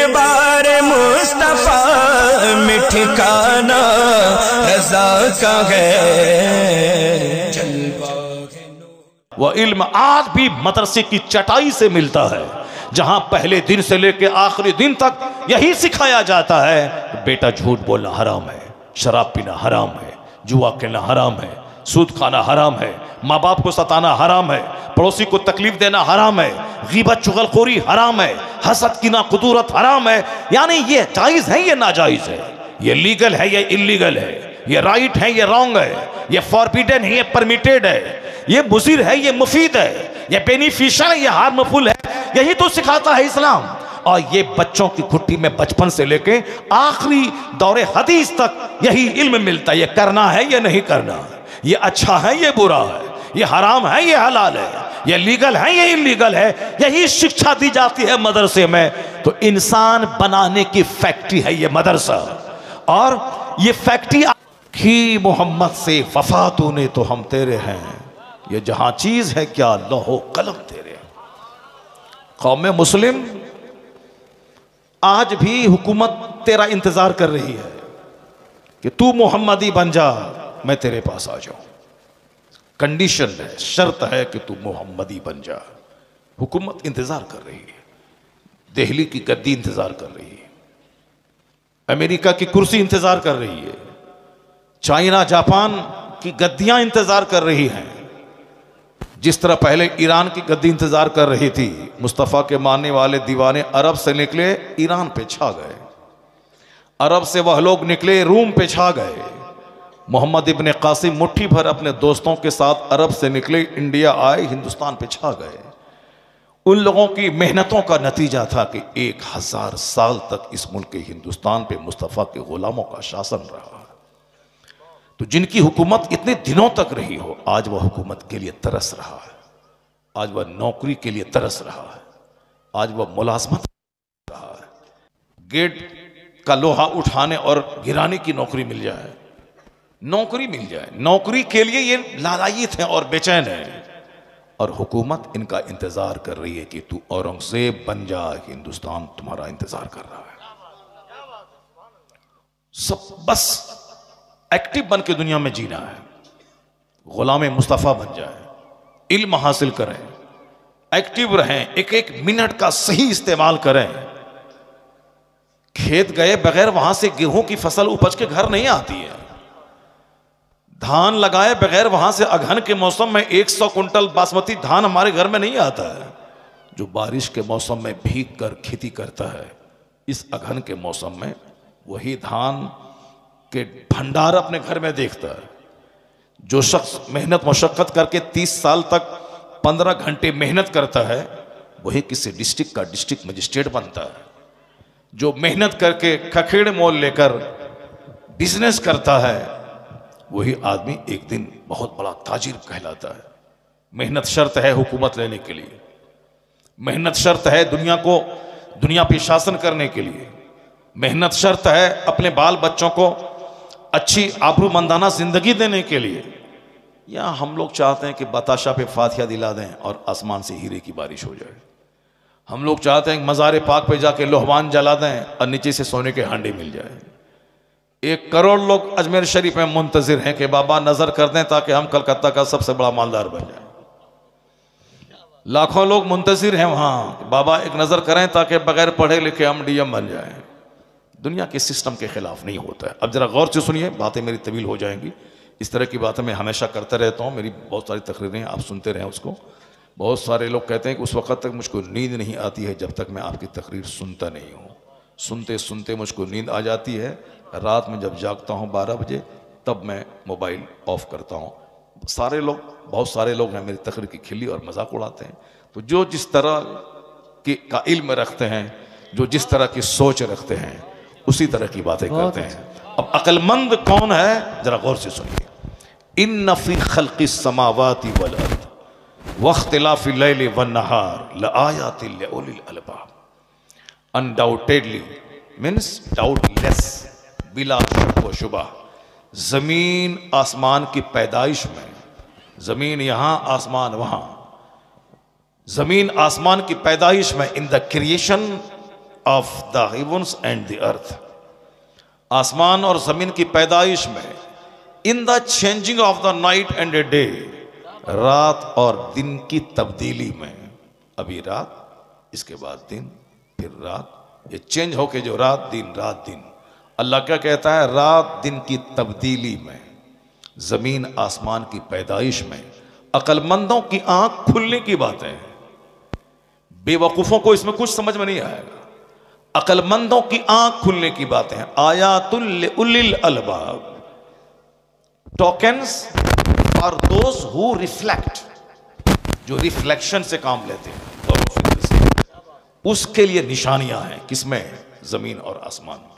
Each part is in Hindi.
बार मुस्तफा में ठिकाना रज़ा का है। वह इल्म आज भी मदरसे की चटाई से मिलता है, जहां पहले दिन से लेकर आखिरी दिन तक यही सिखाया जाता है, बेटा झूठ बोलना हराम है, शराब पीना हराम है, जुआ खेलना हराम है, सूद खाना हराम है, माँ बाप को सताना हराम है, पड़ोसी को तकलीफ देना हराम है, गीबत चुगलखोरी हराम है, हसद कीना कुदूरत हराम है। यानी ये जायज़ है, ये नाजायज़ है, ये लीगल है, ये इलीगल है, ये राइट है, ये रॉन्ग है, ये फॉरबिडन है, ये परमिटेड है, ये मुज़िर है, ये मुफीद है, ये बेनिफिशियल है, ये हार्मफुल है। यही तो सिखाता है इस्लाम। और ये बच्चों की खुट्टी में बचपन से लेके आखिरी दौरे हदीस तक यही इल्म मिलता है। ये करना है, ये नहीं करना, ये अच्छा है, ये बुरा है, ये हराम है, ये हलाल है, ये लीगल है, ये इलीगल है। यही शिक्षा दी जाती है मदरसे में। तो इंसान बनाने की फैक्ट्री है ये मदरसा। और ये फैक्ट्री की मोहम्मद से वफा तूने तो हम तेरे हैं, ये जहां चीज है क्या लौहो कलम तेरे। कौम मुस्लिम आज भी हुकूमत तेरा इंतजार कर रही है कि तू मोहम्मदी बन जा, मैं तेरे पास आ जाऊं। कंडीशन है, शर्त है कि तू मोहम्मदी बन जा। हुकूमत इंतजार कर रही है, दिल्ली की गद्दी इंतजार कर रही है, अमेरिका की कुर्सी इंतजार कर रही है, चाइना जापान की गद्दियां इंतजार कर रही हैं। जिस तरह पहले ईरान की गद्दी इंतजार कर रही थी, मुस्तफ़ा के मानने वाले दीवाने अरब से निकले ईरान पे छा गए, अरब से वह लोग निकले रूम पे छा गए। मोहम्मद इब्ने कासिम मुट्ठी भर अपने दोस्तों के साथ अरब से निकले, इंडिया आए, हिंदुस्तान पे छा गए। उन लोगों की मेहनतों का नतीजा था कि 1000 साल तक इस मुल्क के हिंदुस्तान पे मुस्तफ़ा के गुलामों का शासन रहा। तो जिनकी हुकूमत इतने दिनों तक रही हो, आज वह हुकूमत के लिए तरस रहा है, आज वह नौकरी के लिए तरस रहा है, आज वह मुलाजमत रहा है। गेट का लोहा उठाने और गिराने की नौकरी मिल जाए, नौकरी मिल जाए, नौकरी के लिए ये लालायित हैं और बेचैन हैं। और हुकूमत इनका इंतजार कर रही है कि तू औरंगजेब बन जा, हिंदुस्तान तुम्हारा इंतजार कर रहा है। सब बस एक्टिव बन के दुनिया में जीना है, गुलाम मुस्तफ़ा बन जाए, इल्म हासिल करें, एक्टिव रहें, एक एक मिनट का सही इस्तेमाल करें। खेत गए बगैर वहां से गेहूं की फसल उपज के घर नहीं आती है, धान लगाए बगैर वहां से अगहन के मौसम में 100 कुंटल बासमती धान हमारे घर में नहीं आता है। जो बारिश के मौसम में भीग कर खेती करता है, इस अगहन के मौसम में वही धान के भंडार अपने घर में देखता है। जो शख्स मेहनत मशक्कत करके 30 साल तक 15 घंटे मेहनत करता है, वही किसी डिस्ट्रिक्ट का डिस्ट्रिक्ट मजिस्ट्रेट बनता है। जो मेहनत करके खखेड़ मोल लेकर बिजनेस करता है, वही आदमी एक दिन बहुत बड़ा ताजिर कहलाता है। मेहनत शर्त है हुकूमत लेने के लिए, मेहनत शर्त है दुनिया पे शासन करने के लिए, मेहनत शर्त है अपने बाल बच्चों को अच्छी आबरूमंदाना जिंदगी देने के लिए। या हम लोग चाहते हैं कि बताशा पे फातिहा दिला दें और आसमान से हीरे की बारिश हो जाए। हम लोग चाहते हैं कि मज़ार पाक पे जाके लोहवान जला दें और नीचे से सोने के हांडे मिल जाए। 1 करोड़ लोग अजमेर शरीफ में मुंतजिर हैं कि बाबा नजर कर दें ताकि हम कलकत्ता का सबसे बड़ा मालदार बन जाए। लाखों लोग मुंतजिर हैं वहां, बाबा एक नजर करें ताकि बगैर पढ़े लिखे हम डीएम बन जाएं। दुनिया के सिस्टम के खिलाफ नहीं होता है। अब जरा गौर से सुनिए, बातें मेरी तवील हो जाएंगी। इस तरह की बातें मैं हमेशा करता रहता हूँ, मेरी बहुत सारी तकरीरें आप सुनते रहें उसको। बहुत सारे लोग कहते हैं कि उस वक़्त तक मुझको नींद नहीं आती है जब तक मैं आपकी तकरीर सुनता नहीं हूँ। सुनते सुनते मुझको नींद आ जाती है। रात में जब जागता हूँ 12 बजे, तब मैं मोबाइल ऑफ करता हूँ। बहुत सारे लोग हैं मेरी तकरीर की खिल्ली और मजाक उड़ाते हैं। तो जो जिस तरह का इल्म रखते हैं, जो जिस तरह की सोच रखते हैं, उसी तरह की बातें करते हैं। अब अक्लमंद कौन है, जरा गौर से सुनिए। इन्न फी खल्क़िस समावाति वल अर्द वख्तिलाफिल लैलि वन नहार लआयातिल लिउलिल अलबाब। अनडाउटेडली मीन्स डाउटलेस, बिला शक व शुबा, जमीन आसमान की पैदाइश में, जमीन यहां आसमान वहां, जमीन आसमान की पैदाइश में, in the creation of the heavens and the earth, आसमान और जमीन की पैदाइश में, in the changing of the night and a day, रात और दिन की तब्दीली में। अभी रात, इसके बाद दिन, फिर रात, ये चेंज होके जो रात दिन रात दिन। अल्लाह क्या कहता है? रात दिन की तब्दीली में, जमीन आसमान की पैदाइश में। अक्लमंदों की आंख खुलने की बातें हैं, बेवकूफों को इसमें कुछ समझ में नहीं आएगा। अक्लमंदों की आंख खुलने की बातें हैं। आयातुल लिउलिल अलबाब, tokens for those who reflect, जो रिफ्लेक्शन से काम लेते हैं, उसके लिए निशानियां हैं। किसमें? जमीन और आसमान में।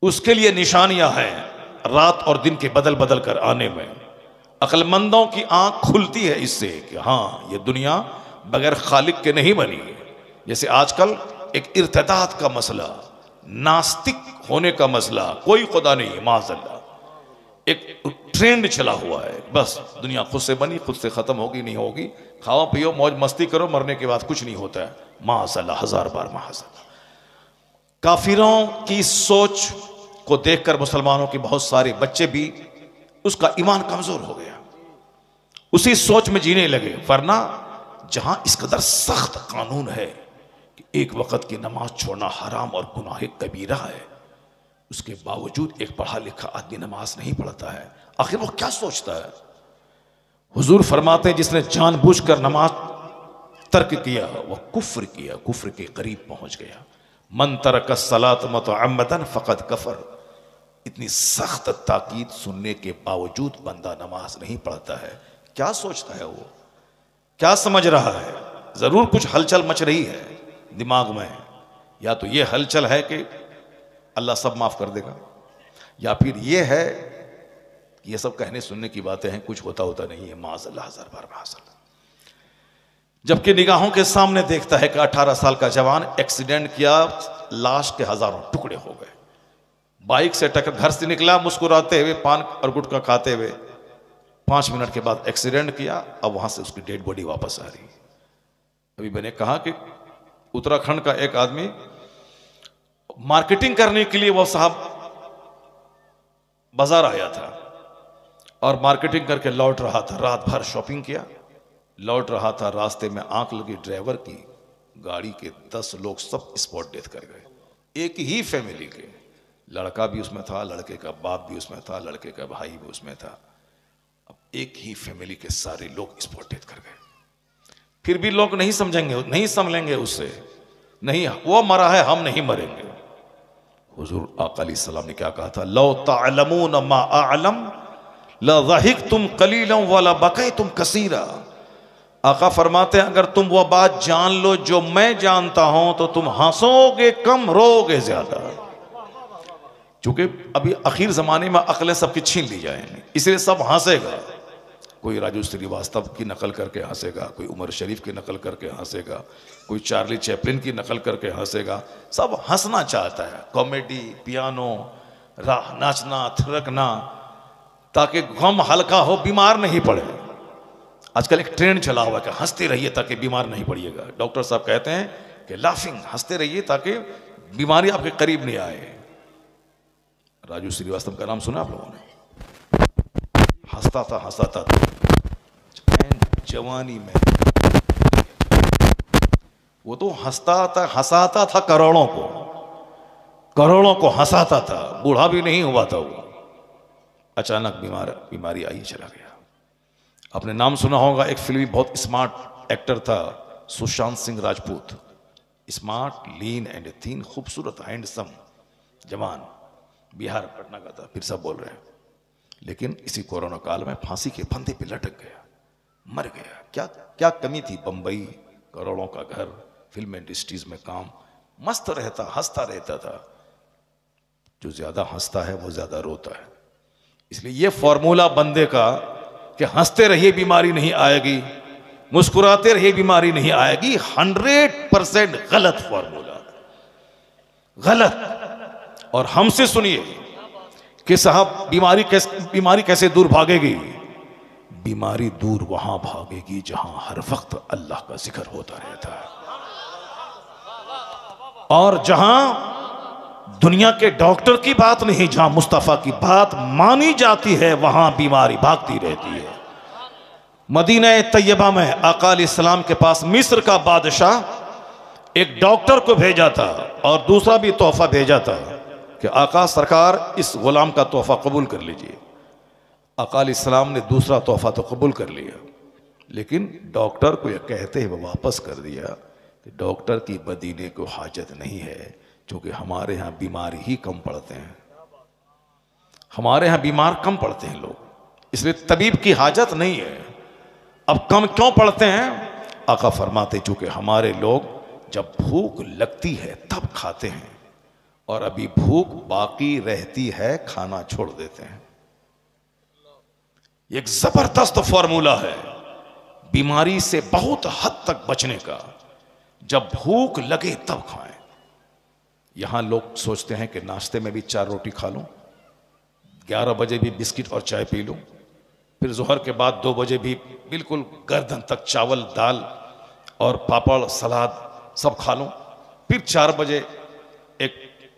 उसके लिए निशानियां हैं रात और दिन के बदल बदल कर आने में। अक्लमंदों की आंख खुलती है इससे कि हाँ, ये दुनिया बगैर खालिक के नहीं बनी है। जैसे आजकल एक इर्तिदाद का मसला, नास्तिक होने का मसला, कोई खुदा नहीं, माज़अल्लाह, एक ट्रेंड चला हुआ है। बस दुनिया खुद से बनी, खुद से खत्म होगी, नहीं होगी, खाओ पियो मौज मस्ती करो, मरने के बाद कुछ नहीं होता है। माज़अल्लाह, हजार बार माज़अल्लाह। काफिरों की सोच को देखकर मुसलमानों के बहुत सारे बच्चे भी, उसका ईमान कमजोर हो गया, उसी सोच में जीने लगे। वरना जहां इस कदर सख्त कानून है कि एक वक्त की नमाज छोड़ना हराम और गुनाह कबीरा है, उसके बावजूद एक पढ़ा लिखा आदमी नमाज नहीं पढ़ता है। आखिर वो क्या सोचता है? हुजूर फरमाते हैं, जिसने जानबूझकर नमाज तर्क किया वह कुफ्र किया, कुफ्र के करीब पहुंच गया। मन तरक सलात मुतअम्मदन फकद कफर। इतनी सख्त ताकीद सुनने के बावजूद बंदा नमाज नहीं पढ़ता है। क्या सोचता है वो? क्या समझ रहा है? जरूर कुछ हलचल मच रही है दिमाग में। या तो ये हलचल है कि अल्लाह सब माफ कर देगा, या फिर ये है कि ये सब कहने सुनने की बातें हैं, कुछ होता नहीं है। माज़अल्लाह, हजार बार माज़अल्लाह। जबकि निगाहों के सामने देखता है कि 18 साल का जवान एक्सीडेंट किया, लाश के हजारों टुकड़े हो गए, बाइक से टक्कर, घर से निकला मुस्कुराते हुए, पान और गुटखा खाते हुए, 5 मिनट के बाद एक्सीडेंट किया। अब वहां से उसकी डेड बॉडी वापस आ रही है। अभी मैंने कहा कि उत्तराखंड का एक आदमी मार्केटिंग करने के लिए, वो साहब बाजार आया था और मार्केटिंग करके लौट रहा था। रात भर शॉपिंग किया, लौट रहा था, रास्ते में आंख लगी ड्राइवर की, गाड़ी के 10 लोग सब स्पॉट डेथ कर गए। एक ही फैमिली के, लड़का भी उसमें था, लड़के का बाप भी उसमें था, लड़के का भाई भी उसमें था। अब एक ही फैमिली के सारे लोग स्पॉट डेथ कर गए। फिर भी लोग नहीं समझेंगे, नहीं संभलेंगे उससे, नहीं वो मरा है, हम नहीं मरेंगे। हुजूर आका अलैहिस्सलाम ने क्या कहा था? लौ तअलमून मा अअलम लज़हिकतुम कलीलन वला बकैतुम कसीरा। आका फरमाते हैं, अगर तुम वो बात जान लो जो मैं जानता हूं तो तुम हंसोगे कम, रोगे ज्यादा। क्योंकि अभी आखिर जमाने में अकलें सबकी छीन ली जाएंगी, इसलिए सब हंसेगा। कोई राजू श्रीवास्तव की नकल करके हंसेगा, कोई उमर शरीफ की नकल करके हंसेगा, कोई चार्ली चैपलिन की नकल करके हंसेगा। सब हंसना चाहता है, कॉमेडी, पियानो, राह नाचना, थिरकना, ताकि गम हल्का हो, बीमार नहीं पड़े। आजकल एक ट्रेंड चला हुआ है कि हंसते रहिए ताकि बीमार नहीं पड़िएगा। डॉक्टर साहब कहते हैं कि लाफिंग, हंसते रहिए ताकि बीमारी आपके करीब नहीं आए। राजू श्रीवास्तव का नाम सुना आप लोगों ने? हंसाता था जवानी में। वो तो हंसाता था करोड़ों को हंसाता था, बूढ़ा भी नहीं हुआ था वो। अचानक बीमारी आई, चला गया। आपने नाम सुना होगा, एक फिल्मी बहुत स्मार्ट एक्टर था, Sushant Singh Rajput. Smart, lean and थीन, खूबसूरत, हैंडसम जवान, बिहार पटना का था। फिर सब बोल रहे हैं, लेकिन इसी कोरोना काल में फांसी के फंदे पे लटक गया, मर गया। क्या कमी थी? बंबई, करोड़ों का घर, फिल्म इंडस्ट्रीज में काम, मस्त रहता, हंसता रहता था। जो ज्यादा हंसता है वो ज्यादा रोता है। इसलिए ये फॉर्मूला बंदे का कि हंसते रहिए बीमारी नहीं आएगी, मुस्कुराते रहिए बीमारी नहीं आएगी, 100% गलत फॉर्मूला, गलत। और हमसे सुनिए कि साहब बीमारी कैसे दूर भागेगी? बीमारी दूर वहां भागेगी जहां हर वक्त अल्लाह का जिक्र होता रहता है। और जहां दुनिया के डॉक्टर की बात नहीं, जहां मुस्तफ़ा की बात मानी जाती है, वहां बीमारी भागती रहती है। मदीना तैयबा में आका अलैहिस्सलाम के पास मिस्र का बादशाह एक डॉक्टर को भेजा था और दूसरा भी तोहफा भेजा था कि आका सरकार इस गुलाम का तोहफा कबूल कर लीजिए। आका अलैहिस्सलाम ने दूसरा तोहफा तो कबूल कर लिया, लेकिन डॉक्टर को यह कहते हुए वापस कर दिया कि डॉक्टर की मदीने को हाजत नहीं है, क्योंकि हमारे यहाँ बीमारी ही कम पड़ते हैं, हमारे यहाँ बीमार कम पड़ते हैं लोग, इसलिए तबीब की हाजत नहीं है। अब कम क्यों पड़ते हैं? आका फरमाते चूंकि हमारे लोग जब भूख लगती है तब खाते हैं, और अभी भूख बाकी रहती है खाना छोड़ देते हैं। एक जबरदस्त फॉर्मूला है बीमारी से बहुत हद तक बचने का। जब भूख लगे तब खाएं। यहां लोग सोचते हैं कि नाश्ते में भी 4 रोटी खा लूं, 11 बजे भी बिस्किट और चाय पी लूं, फिर जोहर के बाद 2 बजे भी बिल्कुल गर्दन तक चावल दाल और पापड़ सलाद सब खा लूं, फिर 4 बजे एक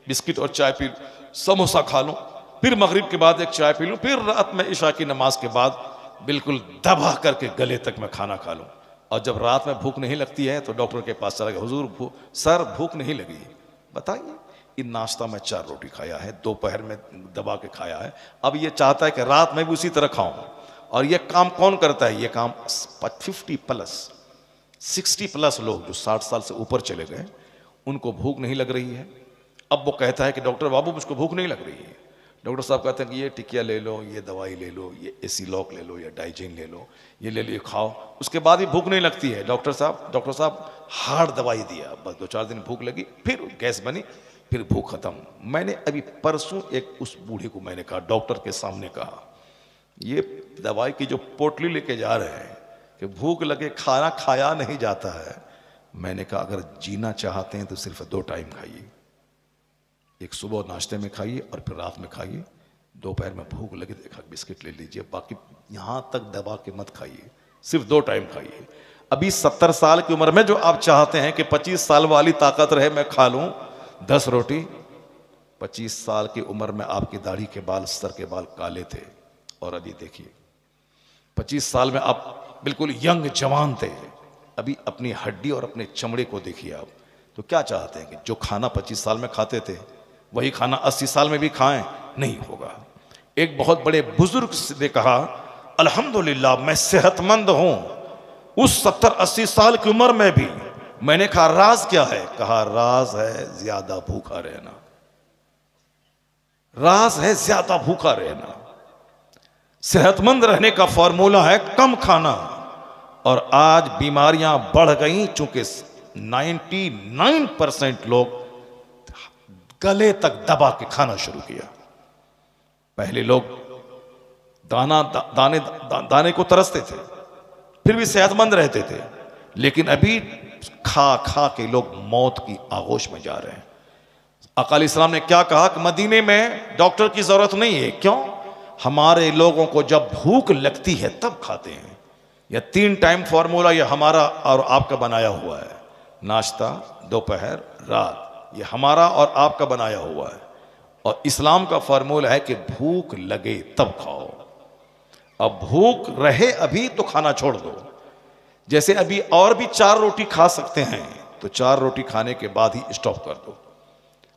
बिस्किट और चाय पी लूं, समोसा खा लूं, फिर मगरिब के बाद एक चाय पी लूं, फिर रात में इशा की नमाज के बाद बिल्कुल दबा करके गले तक मैं खाना खा लूं। और जब रात में भूख नहीं लगती है तो डॉक्टर के पास चला गया, हुजूर सर भूख नहीं लगी। बताइए, इन नाश्ता में 4 रोटी खाया है, दोपहर में दबा के खाया है, अब ये चाहता है कि रात में भी उसी तरह खाऊं। और ये काम कौन करता है? ये काम 50 प्लस 60 प्लस लोग जो 60 साल से ऊपर चले गए, उनको भूख नहीं लग रही है। अब वो कहता है कि डॉक्टर बाबू मुझको भूख नहीं लग रही है। डॉक्टर साहब कहते हैं कि ये टिकिया ले लो, ये दवाई ले लो, ये एसिलॉक ले लो, या डाइजिन ले लो, ये ले लो, ये खाओ, उसके बाद भी भूख नहीं लगती है। डॉक्टर साहब हार्ड दवाई दिया, बस 2-4 दिन भूख लगी, फिर गैस बनी, फिर भूख खत्म। मैंने अभी परसों एक उस बूढ़े को मैंने कहा, डॉक्टर के सामने कहा, ये दवाई की जो पोटली लेके जा रहे हैं कि भूख लगे खाना खाया नहीं जाता है। मैंने कहा अगर जीना चाहते हैं तो सिर्फ 2 टाइम खाइए, एक सुबह नाश्ते में खाइए और फिर रात में खाइए, दोपहर में भूख लगे तो एक बिस्किट ले लीजिए, बाकी यहां तक दबा के मत खाइए, सिर्फ 2 टाइम खाइए। अभी 70 साल की उम्र में जो आप चाहते हैं कि 25 साल वाली ताकत रहे, मैं खा लूं 10 रोटी, 25 साल की उम्र में आपकी दाढ़ी के बाल, सर के बाल काले थे, और अभी देखिए 25 साल में आप बिल्कुल यंग जवान थे, अभी अपनी हड्डी और अपने चमड़े को देखिए आप। तो क्या चाहते हैं कि जो खाना 25 साल में खाते थे वही खाना 80 साल में भी खाएं? नहीं होगा। एक बहुत बड़े बुजुर्ग ने कहा, अल्हम्दुलिल्लाह मैं सेहतमंद हूं उस 70-80 साल की उम्र में भी। मैंने कहा राज क्या है? कहा राज है ज्यादा भूखा रहना, राज है ज्यादा भूखा रहना। सेहतमंद रहने का फॉर्मूला है कम खाना। और आज बीमारियां बढ़ गई, चूंकि 99% लोग गले तक दबा के खाना शुरू किया। पहले लोग दाने को तरसते थे, फिर भी सेहतमंद रहते थे, लेकिन अभी खा खा के लोग मौत की आगोश में जा रहे हैं। आका अलैहिस्सलाम ने क्या कहा कि मदीने में डॉक्टर की जरूरत नहीं है। क्यों? हमारे लोगों को जब भूख लगती है तब खाते हैं। यह 3 टाइम फॉर्मूला यह हमारा और आपका बनाया हुआ है, नाश्ता, दोपहर, रात, ये हमारा और आपका बनाया हुआ है। और इस्लाम का फॉर्मूला है कि भूख लगे तब खाओ। अब भूख रहे अभी तो खाना छोड़ दो। जैसे अभी और भी 4 रोटी खा सकते हैं तो 4 रोटी खाने के बाद ही स्टॉप कर दो।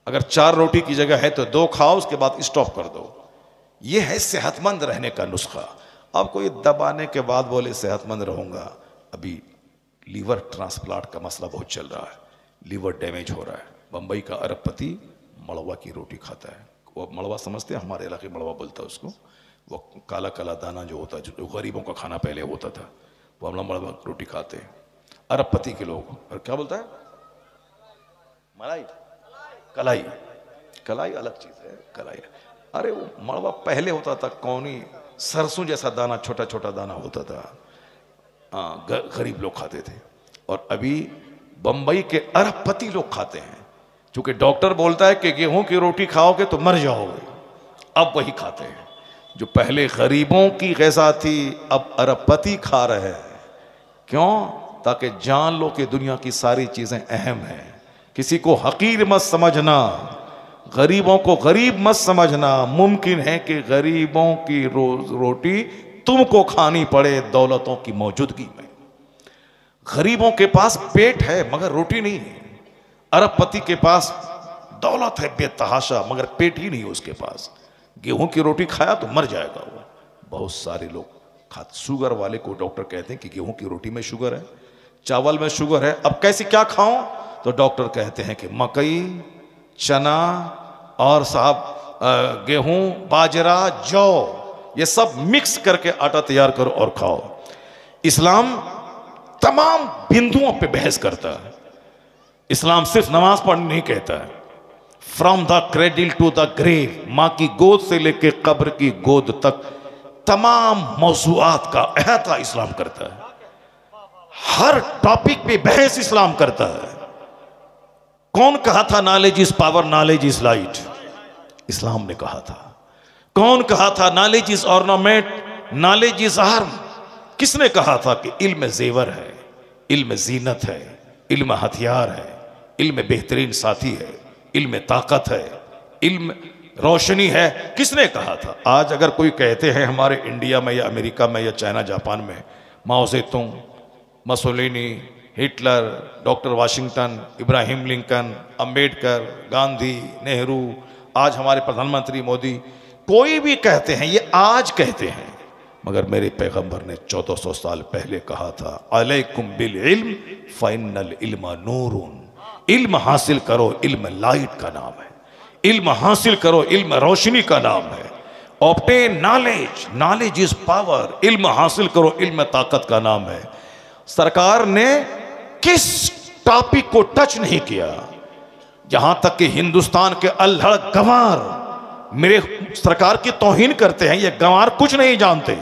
अगर 4 रोटी की जगह है तो 2 खाओ, उसके बाद स्टॉप कर दो। यह है सेहतमंद रहने का नुस्खा। अब कोई दबाने के बाद बोले सेहतमंद रहूंगा। अभी लीवर ट्रांसप्लांट का मसला बहुत चल रहा है, लीवर डैमेज हो रहा है। बंबई का अरबपति मड़वा की रोटी खाता है। वो मड़वा समझते हैं, हमारे इलाके मड़वा बोलता है उसको। वो काला काला दाना जो होता है, जो गरीबों का खाना पहले होता था, वो हम लोग मड़वा रोटी खाते हैं अरबपति के लोग। और क्या बोलता है? मलाई, कलाई। कलाई अलग चीज है, कलाई। अरे वो मड़वा पहले होता था, कौनी सरसों जैसा दाना, छोटा छोटा दाना होता था, गरीब लोग खाते थे। और अभी बंबई के अरबपति लोग खाते हैं, क्योंकि डॉक्टर बोलता है कि गेहूं की रोटी खाओगे तो मर जाओगे। अब वही खाते हैं जो पहले गरीबों की ग़िज़ा थी, अब अरबपति खा रहे हैं। क्यों? ताकि जान लो कि दुनिया की सारी चीजें अहम हैं, किसी को हकीर मत समझना, गरीबों को गरीब मत समझना। मुमकिन है कि गरीबों की रोटी तुमको खानी पड़े दौलतों की मौजूदगी में। गरीबों के पास पेट है मगर रोटी नहीं है। अरबपति के पास दौलत है बेतहाशा मगर पेट ही नहीं है उसके पास। गेहूं की रोटी खाया तो मर जाएगा वो। बहुत सारे लोग खाते, शुगर वाले को डॉक्टर कहते हैं कि गेहूं की रोटी में शुगर है, चावल में शुगर है, अब कैसे क्या खाऊं? तो डॉक्टर कहते हैं कि मकई, चना और साहब गेहूं, बाजरा, जौ, ये सब मिक्स करके आटा तैयार करो और खाओ। इस्लाम तमाम बिंदुओं पे बहस करता है। इस्लाम सिर्फ नमाज पढ़ने नहीं कहता है। From the cradle to the grave, मां की गोद से लेके कब्र की गोद तक तमाम मौज़ूआत का अहता इस्लाम करता है। हर टॉपिक पे बहस इस्लाम करता है। कौन कहा था knowledge is power, knowledge is light? इस्लाम ने कहा था। कौन कहा था knowledge is ornament, knowledge is arm? किसने कहा था कि इल्म जेवर है, इल्म जीनत है, इल्म हथियार है, इल्म बेहतरीन साथी है, इल्म ताकत है, इल्म रोशनी है? किसने कहा था? आज अगर कोई कहते हैं हमारे इंडिया में या अमेरिका में या चाइना जापान में Mao Tsetung, Mussolini, Hitler, doctor Washington, Abraham Lincoln, Ambedkar, Gandhi, Nehru, आज हमारे प्रधानमंत्री मोदी, कोई भी कहते हैं, ये आज कहते हैं, मगर मेरे पैगंबर ने 1400 साल पहले कहा था, अलैकुम बिल इल्म फ़इन्नल इल्म नूरुन। इल्म हासिल करो, इल्म लाइट का नाम है। इल्म हासिल करो, इल्म रोशनी का नाम है। Obtain knowledge, knowledge is power. इल्म हासिल करो, इल्म ताकत का नाम है। सरकार ने किस टॉपिक को टच नहीं किया? यहां तक कि हिंदुस्तान के अल्हड़ गंवार मेरे सरकार की तौहीन करते हैं। ये गंवार कुछ नहीं जानते।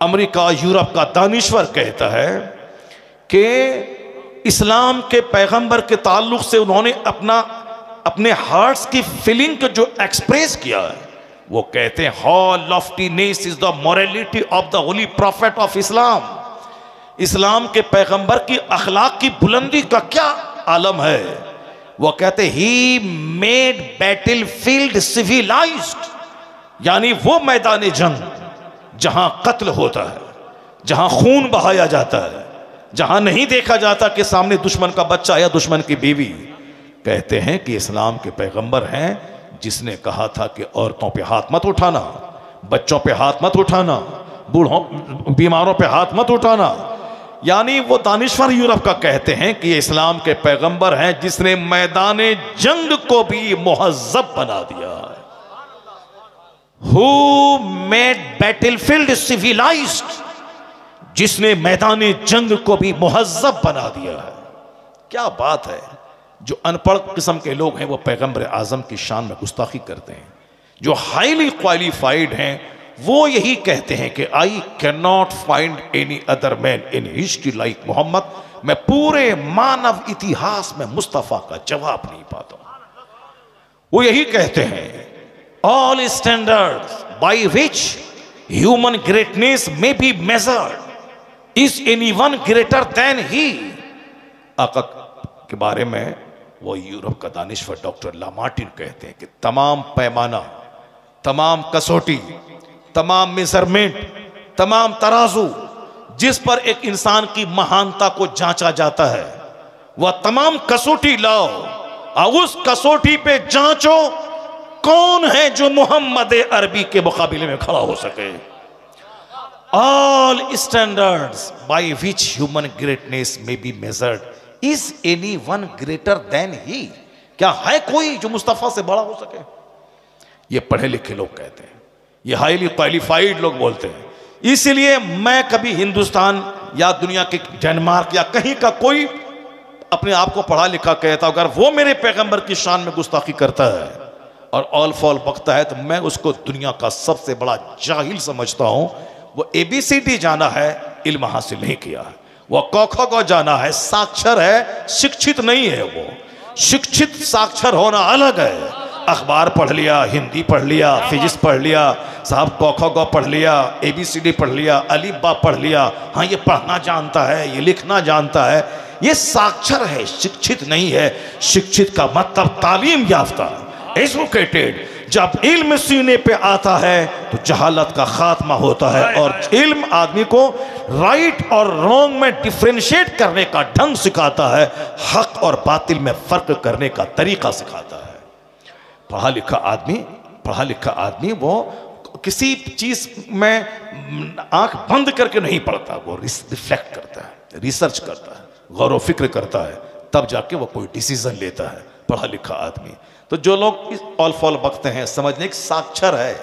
अमेरिका, यूरोप का दानिश्वर कहता है कि इस्लाम के पैगंबर के ताल्लुक से उन्होंने अपने हार्ट्स की फीलिंग को जो एक्सप्रेस किया है, वो कहते हैं how loftiness is the morality of the holy prophet of Islam. इस्लाम के पैगंबर की अखलाक की बुलंदी का क्या आलम है। वो कहते he made battlefield civilised, यानी वो मैदान जंग जहां कत्ल होता है, जहां खून बहाया जाता है, जहां नहीं देखा जाता कि सामने दुश्मन का बच्चा या दुश्मन की बीवी। कहते हैं कि इस्लाम के पैगंबर हैं जिसने कहा था कि औरतों पे हाथ मत उठाना, बच्चों पे हाथ मत उठाना, बूढ़ों बीमारों पे हाथ मत उठाना। यानी वो दानिश्वर यूरोप का कहते हैं कि ये इस्लाम के पैगंबर हैं जिसने मैदान जंग को भी मुहज्जब बना दिया है। Who made battlefield civilized, जिसने मैदान जंग को भी मुहज्जब बना दिया है। क्या बात है। जो अनपढ़ किस्म के लोग हैं वो पैगंबर आजम की शान में गुस्ताखी करते हैं। जो हाईली क्वालिफाइड हैं वो यही कहते हैं कि I can not find any other man in history like Muhammad. मैं पूरे मानव इतिहास में मुस्तफा का जवाब नहीं पाता। वो यही कहते हैं all standards by which human greatness may be measured is anyone greater than he. आका के बारे में वो यूरोप का दानिश्वर डॉक्टर लामार्टिन कहते हैं कि तमाम पैमाना, तमाम कसौटी, तमाम मेजरमेंट, तमाम तराजू जिस पर एक इंसान की महानता को जांचा जाता है, वह तमाम कसौटी लाओ और उस कसौटी पे जांचो कौन है जो मोहम्मद अरबी के मुकाबले में खड़ा हो सके। All standards by which human greatness may be measured is anyone greater than he. क्या है कोई जो मुस्तफा से बड़ा हो सके? ये पढ़े लिखे लोग कहते हैं, ये हाईली क्वालिफाइड लोग बोलते हैं। इसलिए मैं कभी हिंदुस्तान या दुनिया के डेनमार्क या कहीं का कोई अपने आप को पढ़ा लिखा कहता, अगर वो मेरे पैगंबर की शान में गुस्ताखी करता है और ऑल फॉल बकता है तो मैं उसको दुनिया का सबसे बड़ा जाहिल समझता हूं। वो ABCD जाना है, इल्म हासिल नहीं किया है। वो क ख ग जाना है, साक्षर है, शिक्षित नहीं है। वो शिक्षित साक्षर होना अलग है। अखबार पढ़ लिया, हिंदी पढ़ लिया, फिजिक्स पढ़ लिया, साहब क ख ग पढ़ लिया, ABCD पढ़ लिया, अलिफ बा पढ़ लिया, हाँ ये पढ़ना जानता है, ये लिखना जानता है, ये साक्षर है, शिक्षित नहीं है। शिक्षित का मतलब तालीम याफ्ता, एजुकेटेड। जब इल्म सीने पे आता है तो जहालत का खात्मा होता है, और इल्म आदमी को राइट और रॉन्ग में डिफरेंशिएट करने का ढंग सिखाता है, हक और बातिल में फर्क करने का तरीका सिखाता है। पढ़ा लिखा आदमी वो किसी चीज में आंख बंद करके नहीं पढ़ता, वो रिफ्लेक्ट करता है, रिसर्च करता है, गौर व फिक्र करता है, तब जाके वो कोई डिसीजन लेता है पढ़ा लिखा आदमी। तो जो लोग इस ऑल फॉल बकते हैं, समझने की साक्षर है,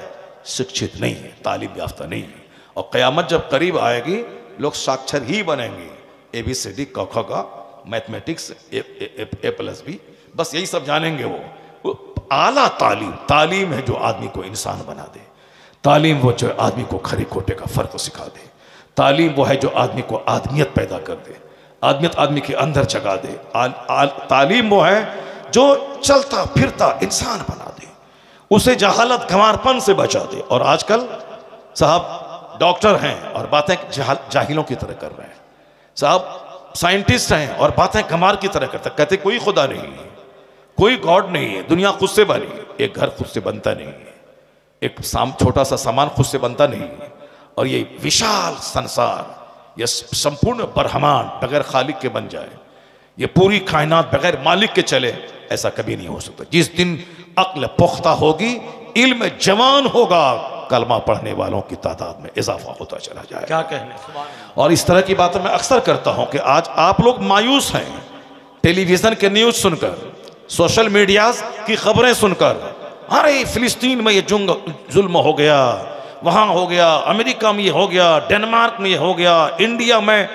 शिक्षित नहीं है, तालीम याफ्ता नहीं है। और क़यामत जब करीब आएगी लोग साक्षर ही बनेंगे। ABCD क ख ग, मैथमेटिक्स A+B, बस यही सब जानेंगे। वो आला तालीम है जो आदमी को इंसान बना दे। तालीम वो जो आदमी को खरे खोटे का फर्क सिखा दे। तालीम वो है जो आदमी को आदमियत पैदा कर दे, आदमियत आदमी के अंदर जगा दे। तालीम वो है जो चलता फिरता इंसान बना दे, उसे जहालत गंवारपन से बचा दे। और आजकल साहब डॉक्टर हैं और बातें जाहिलों की तरह कर रहे हैं, साहब साइंटिस्ट हैं और बातें गंवार की तरह करते, कहते कोई खुदा नहीं है, कोई गॉड नहीं है, दुनिया खुद से बनी है। एक घर खुद से बनता नहीं है, एक छोटा सा सामान खुद से बनता नहीं है, और ये विशाल संसार, ये संपूर्ण बरहमान बगैर खालिक के बन जाए, ये पूरी कायनात बगैर मालिक के चले, ऐसा कभी नहीं हो सकता। जिस दिन अक्ल पुख्ता होगी, इल्म जवान होगा, कलमा पढ़ने वालों की तादाद में इजाफा होता चला जाए। क्या कहने। और इस तरह की बातें मैं अक्सर करता हूं कि आज आप लोग मायूस हैं टेलीविजन के न्यूज सुनकर, सोशल मीडिया की खबरें सुनकर। अरे फिलिस्तीन में ये जुल्म हो गया, वहां हो गया, अमेरिका में ये हो गया, डेनमार्क में ये हो गया, इंडिया में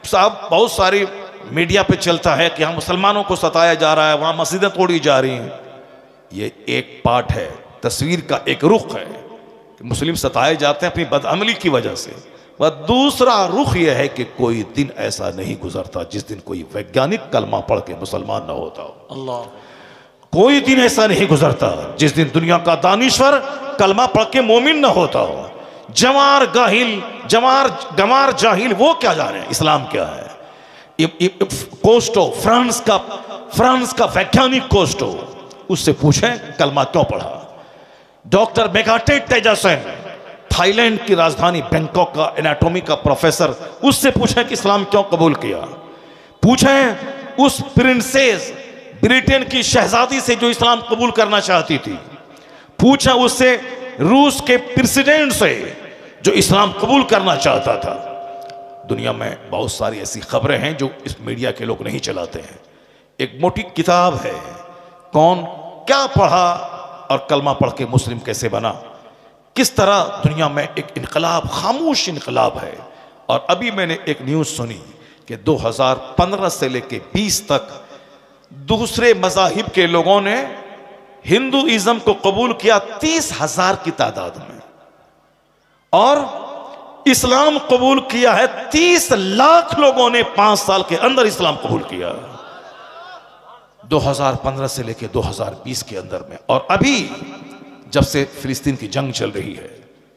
साहब बहुत सारी मीडिया पे चलता है कि यहाँ मुसलमानों को सताया जा रहा है, वहां मस्जिदें तोड़ी जा रही हैं। ये एक पार्ट है, तस्वीर का एक रुख है कि मुस्लिम सताए जाते हैं अपनी बदअमली की वजह से। वह दूसरा रुख यह है कि कोई दिन ऐसा नहीं गुजरता जिस दिन कोई वैज्ञानिक कलमा पढ़ के मुसलमान न होता हो। अल्लाह। कोई दिन ऐसा नहीं गुजरता जिस दिन दुनिया का दानिश्वर कलमा पढ़ के मोमिन न होता हो। गंवार जाहिल वो क्या जाने इस्लाम क्या है। कोस्टो, फ्रांस का वैज्ञानिक कोस्टो, उससे पूछें कलमा क्यों पढ़ा। डॉक्टर मेगाटे तेजासेन, थाईलैंड की राजधानी बैंकॉक का एनाटॉमी का प्रोफेसर, उससे पूछें कि इस्लाम क्यों कबूल किया। पूछें उस प्रिंसेस, ब्रिटेन की शहजादी से जो इस्लाम कबूल करना चाहती थी। पूछें उससे रूस के प्रेसिडेंट से जो इस्लाम कबूल करना चाहता था। दुनिया में बहुत सारी ऐसी खबरें हैं जो इस मीडिया के लोग नहीं चलाते हैं। एक मोटी किताब है, कौन क्या पढ़ा और कलमा पढ़ के मुस्लिम कैसे बना। किस तरह दुनिया में एक इनकलाब, खामोश इनकलाब है। और अभी मैंने एक न्यूज़ सुनी कि 2015 से लेके 20 तक दूसरे मज़ाहिब के लोगों ने हिंदुइज्म को कबूल किया 30,000 की तादाद में, और इस्लाम कबूल किया है 30 लाख लोगों ने 5 साल के अंदर इस्लाम कबूल किया 2015 से लेकर 2020 के अंदर में। और अभी जब से फिलिस्तीन की जंग चल रही है,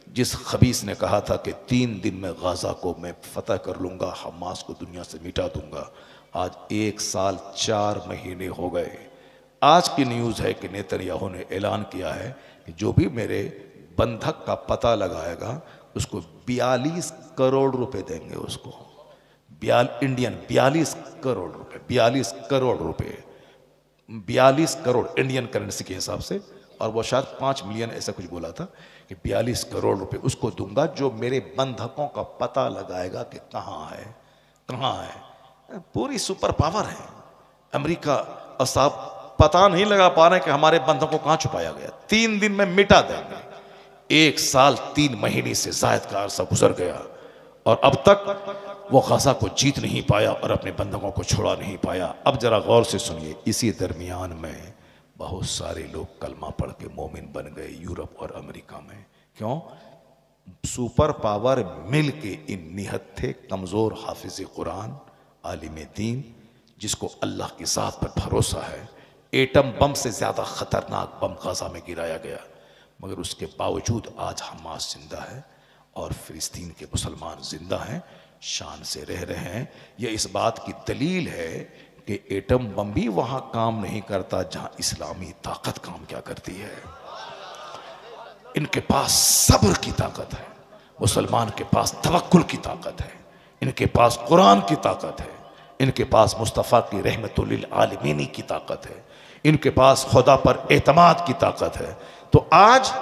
जिस खबीस ने कहा था कि 3 दिन में गाजा को मैं फतह कर लूंगा, हमास को दुनिया से मिटा दूंगा, आज 1 साल 4 महीने हो गए। आज की न्यूज़ है कि नेतन्याहू ने ऐलान किया है कि जो भी मेरे बंधक का पता लगाएगा उसको 42 करोड़ रुपए देंगे। उसको 42 करोड़ रुपए, 42 करोड़ रुपए, 42 करोड़ इंडियन करेंसी के हिसाब से, और वो शायद 5 मिलियन ऐसा कुछ बोला था कि 42 करोड़ रुपए उसको दूंगा जो मेरे बंधकों का पता लगाएगा कि कहाँ है। पूरी सुपर पावर है अमेरिका, और साहब पता नहीं लगा पा रहे कि हमारे बंधकों को कहाँ छुपाया गया। 3 दिन में मिटा देंगे। 1 साल 3 महीने से जायद का अरसा गुजर गया और अब तक वो गाजा को जीत नहीं पाया और अपने बंधकों को छोड़ा नहीं पाया। अब जरा गौर से सुनिए, इसी दरमियान में बहुत सारे लोग कलमा पढ़ के मोमिन बन गए यूरोप और अमेरिका में। क्यों? सुपर पावर मिल के इन निहत्थे कमजोर हाफिज कुरान, आलिम दीन, जिसको अल्लाह की ज़ात पर भरोसा है, एटम बम से ज्यादा खतरनाक बम गाजा में गिराया गया, मगर उसके बावजूद आज हमास जिंदा है और फिलिस्तीन के मुसलमान जिंदा हैं। शान से रह रहे हैं। यह इस बात की दलील है कि एटम बम भी वहां काम नहीं करता जहां इस्लामी ताकत काम क्या करती है। इनके पास सब्र की ताकत है, मुसलमान के पास तवक्कुल की ताकत है, इनके पास कुरान की ताकत है, इनके पास मुस्तफ़ा की रहमतुल लिल आलमीन की ताकत है, इनके पास खुदा पर एतमाद की ताकत है। तो आज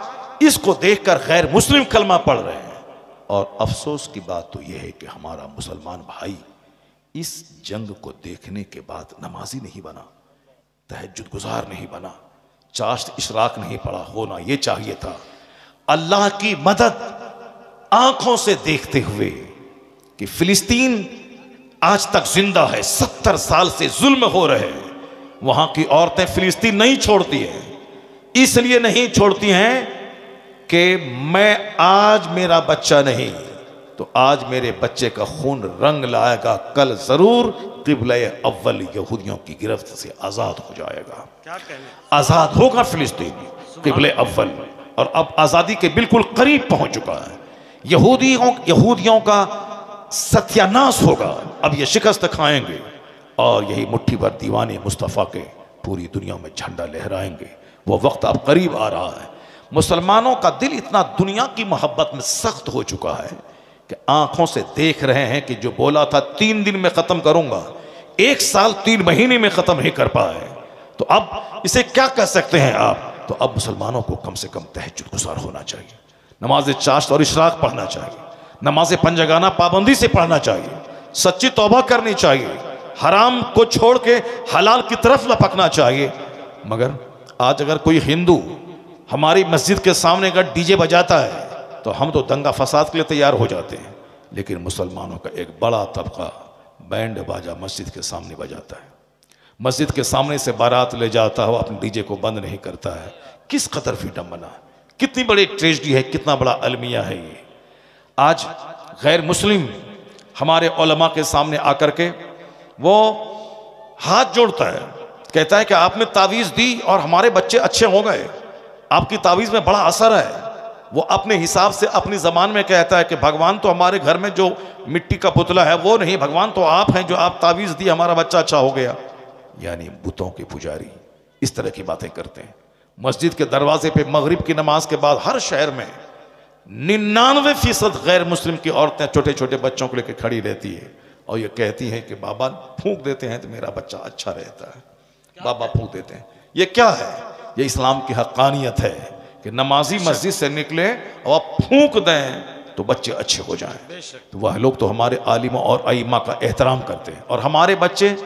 इसको देखकर गैर मुस्लिम कलमा पढ़ रहे हैं। और अफसोस की बात तो यह है कि हमारा मुसलमान भाई इस जंग को देखने के बाद नमाजी नहीं बना, तहज्जुद गुजार नहीं बना, चाश्त इशराक नहीं पड़ा। होना यह चाहिए था अल्लाह की मदद आंखों से देखते हुए कि फिलिस्तीन आज तक जिंदा है, 70 साल से जुल्म हो रहे हैं। वहां की औरतें फिलिस्तीन नहीं छोड़ती हैं, इसलिए नहीं छोड़ती हैं कि मैं आज मेरा बच्चा नहीं तो आज मेरे बच्चे का खून रंग लाएगा, कल जरूर क़िबला अव्वल यहूदियों की गिरफ्त से आजाद हो जाएगा। क्या कहने? आजाद होगा फिलिस्तीन, क़िबला अव्वल। और अब आजादी के बिल्कुल करीब पहुंच चुका है। यहूदियों का सत्यानाश होगा। अब ये शिकस्त खाएंगे और यही मुट्ठी भर दीवाने मुस्तफ़ा के पूरी दुनिया में झंडा लहराएंगे। वो वक्त अब करीब आ रहा है। मुसलमानों का दिल इतना दुनिया की मोहब्बत में सख्त हो चुका है कि आंखों से देख रहे हैं कि जो बोला था 3 दिन में खत्म करूंगा, 1 साल 3 महीने में खत्म नहीं कर पाए। तो अब इसे क्या कह सकते हैं आप? तो अब मुसलमानों को कम से कम तहज्जुद गुजार होना चाहिए, नमाज चाश्त और इशराक पढ़ना चाहिए, नमाज पंजगाना पाबंदी से पढ़ना चाहिए, सच्ची तौबा करनी चाहिए, हराम को छोड़ के हलाल की तरफ लपकना चाहिए। मगर आज अगर कोई हिंदू हमारी मस्जिद के सामने अगर डीजे बजाता है तो हम तो दंगा फसाद के लिए तैयार हो जाते हैं। लेकिन मुसलमानों का एक बड़ा तबका बैंड बाजा मस्जिद के सामने बजाता है, मस्जिद के सामने से बारात ले जाता है, वो अपने डीजे को बंद नहीं करता है। किस कदर विडंबना, कितनी बड़ी ट्रेजेडी है, कितना बड़ा अलमिया है ये। आज गैर मुस्लिम हमारे उलमा के सामने आकर के वो हाथ जोड़ता है, कहता है कि आपने तावीज़ दी और हमारे बच्चे अच्छे हो गए, आपकी तावीज़ में बड़ा असर है। वो अपने हिसाब से अपनी ज़बान में कहता है कि भगवान तो हमारे घर में जो मिट्टी का पुतला है वो नहीं, भगवान तो आप हैं जो आप तावीज़ दी, हमारा बच्चा अच्छा हो गया। यानी बुतों के पुजारी इस तरह की बातें करते हैं। मस्जिद के दरवाजे पे मगरिब की नमाज के बाद हर शहर में 99% गैर मुस्लिम की औरतें छोटे छोटे बच्चों को लेकर खड़ी रहती है और ये कहती हैं कि बाबा फूंक देते हैं तो मेरा बच्चा अच्छा रहता है, बाबा फूंक देते हैं। ये क्या है? ये इस्लाम की हक्कानियत है कि नमाजी मस्जिद से निकले और आप फूंक दें तो बच्चे अच्छे हो जाएं। तो वह लोग तो हमारे आलिमों और अइम्मा का एहतराम करते हैं और हमारे बच्चे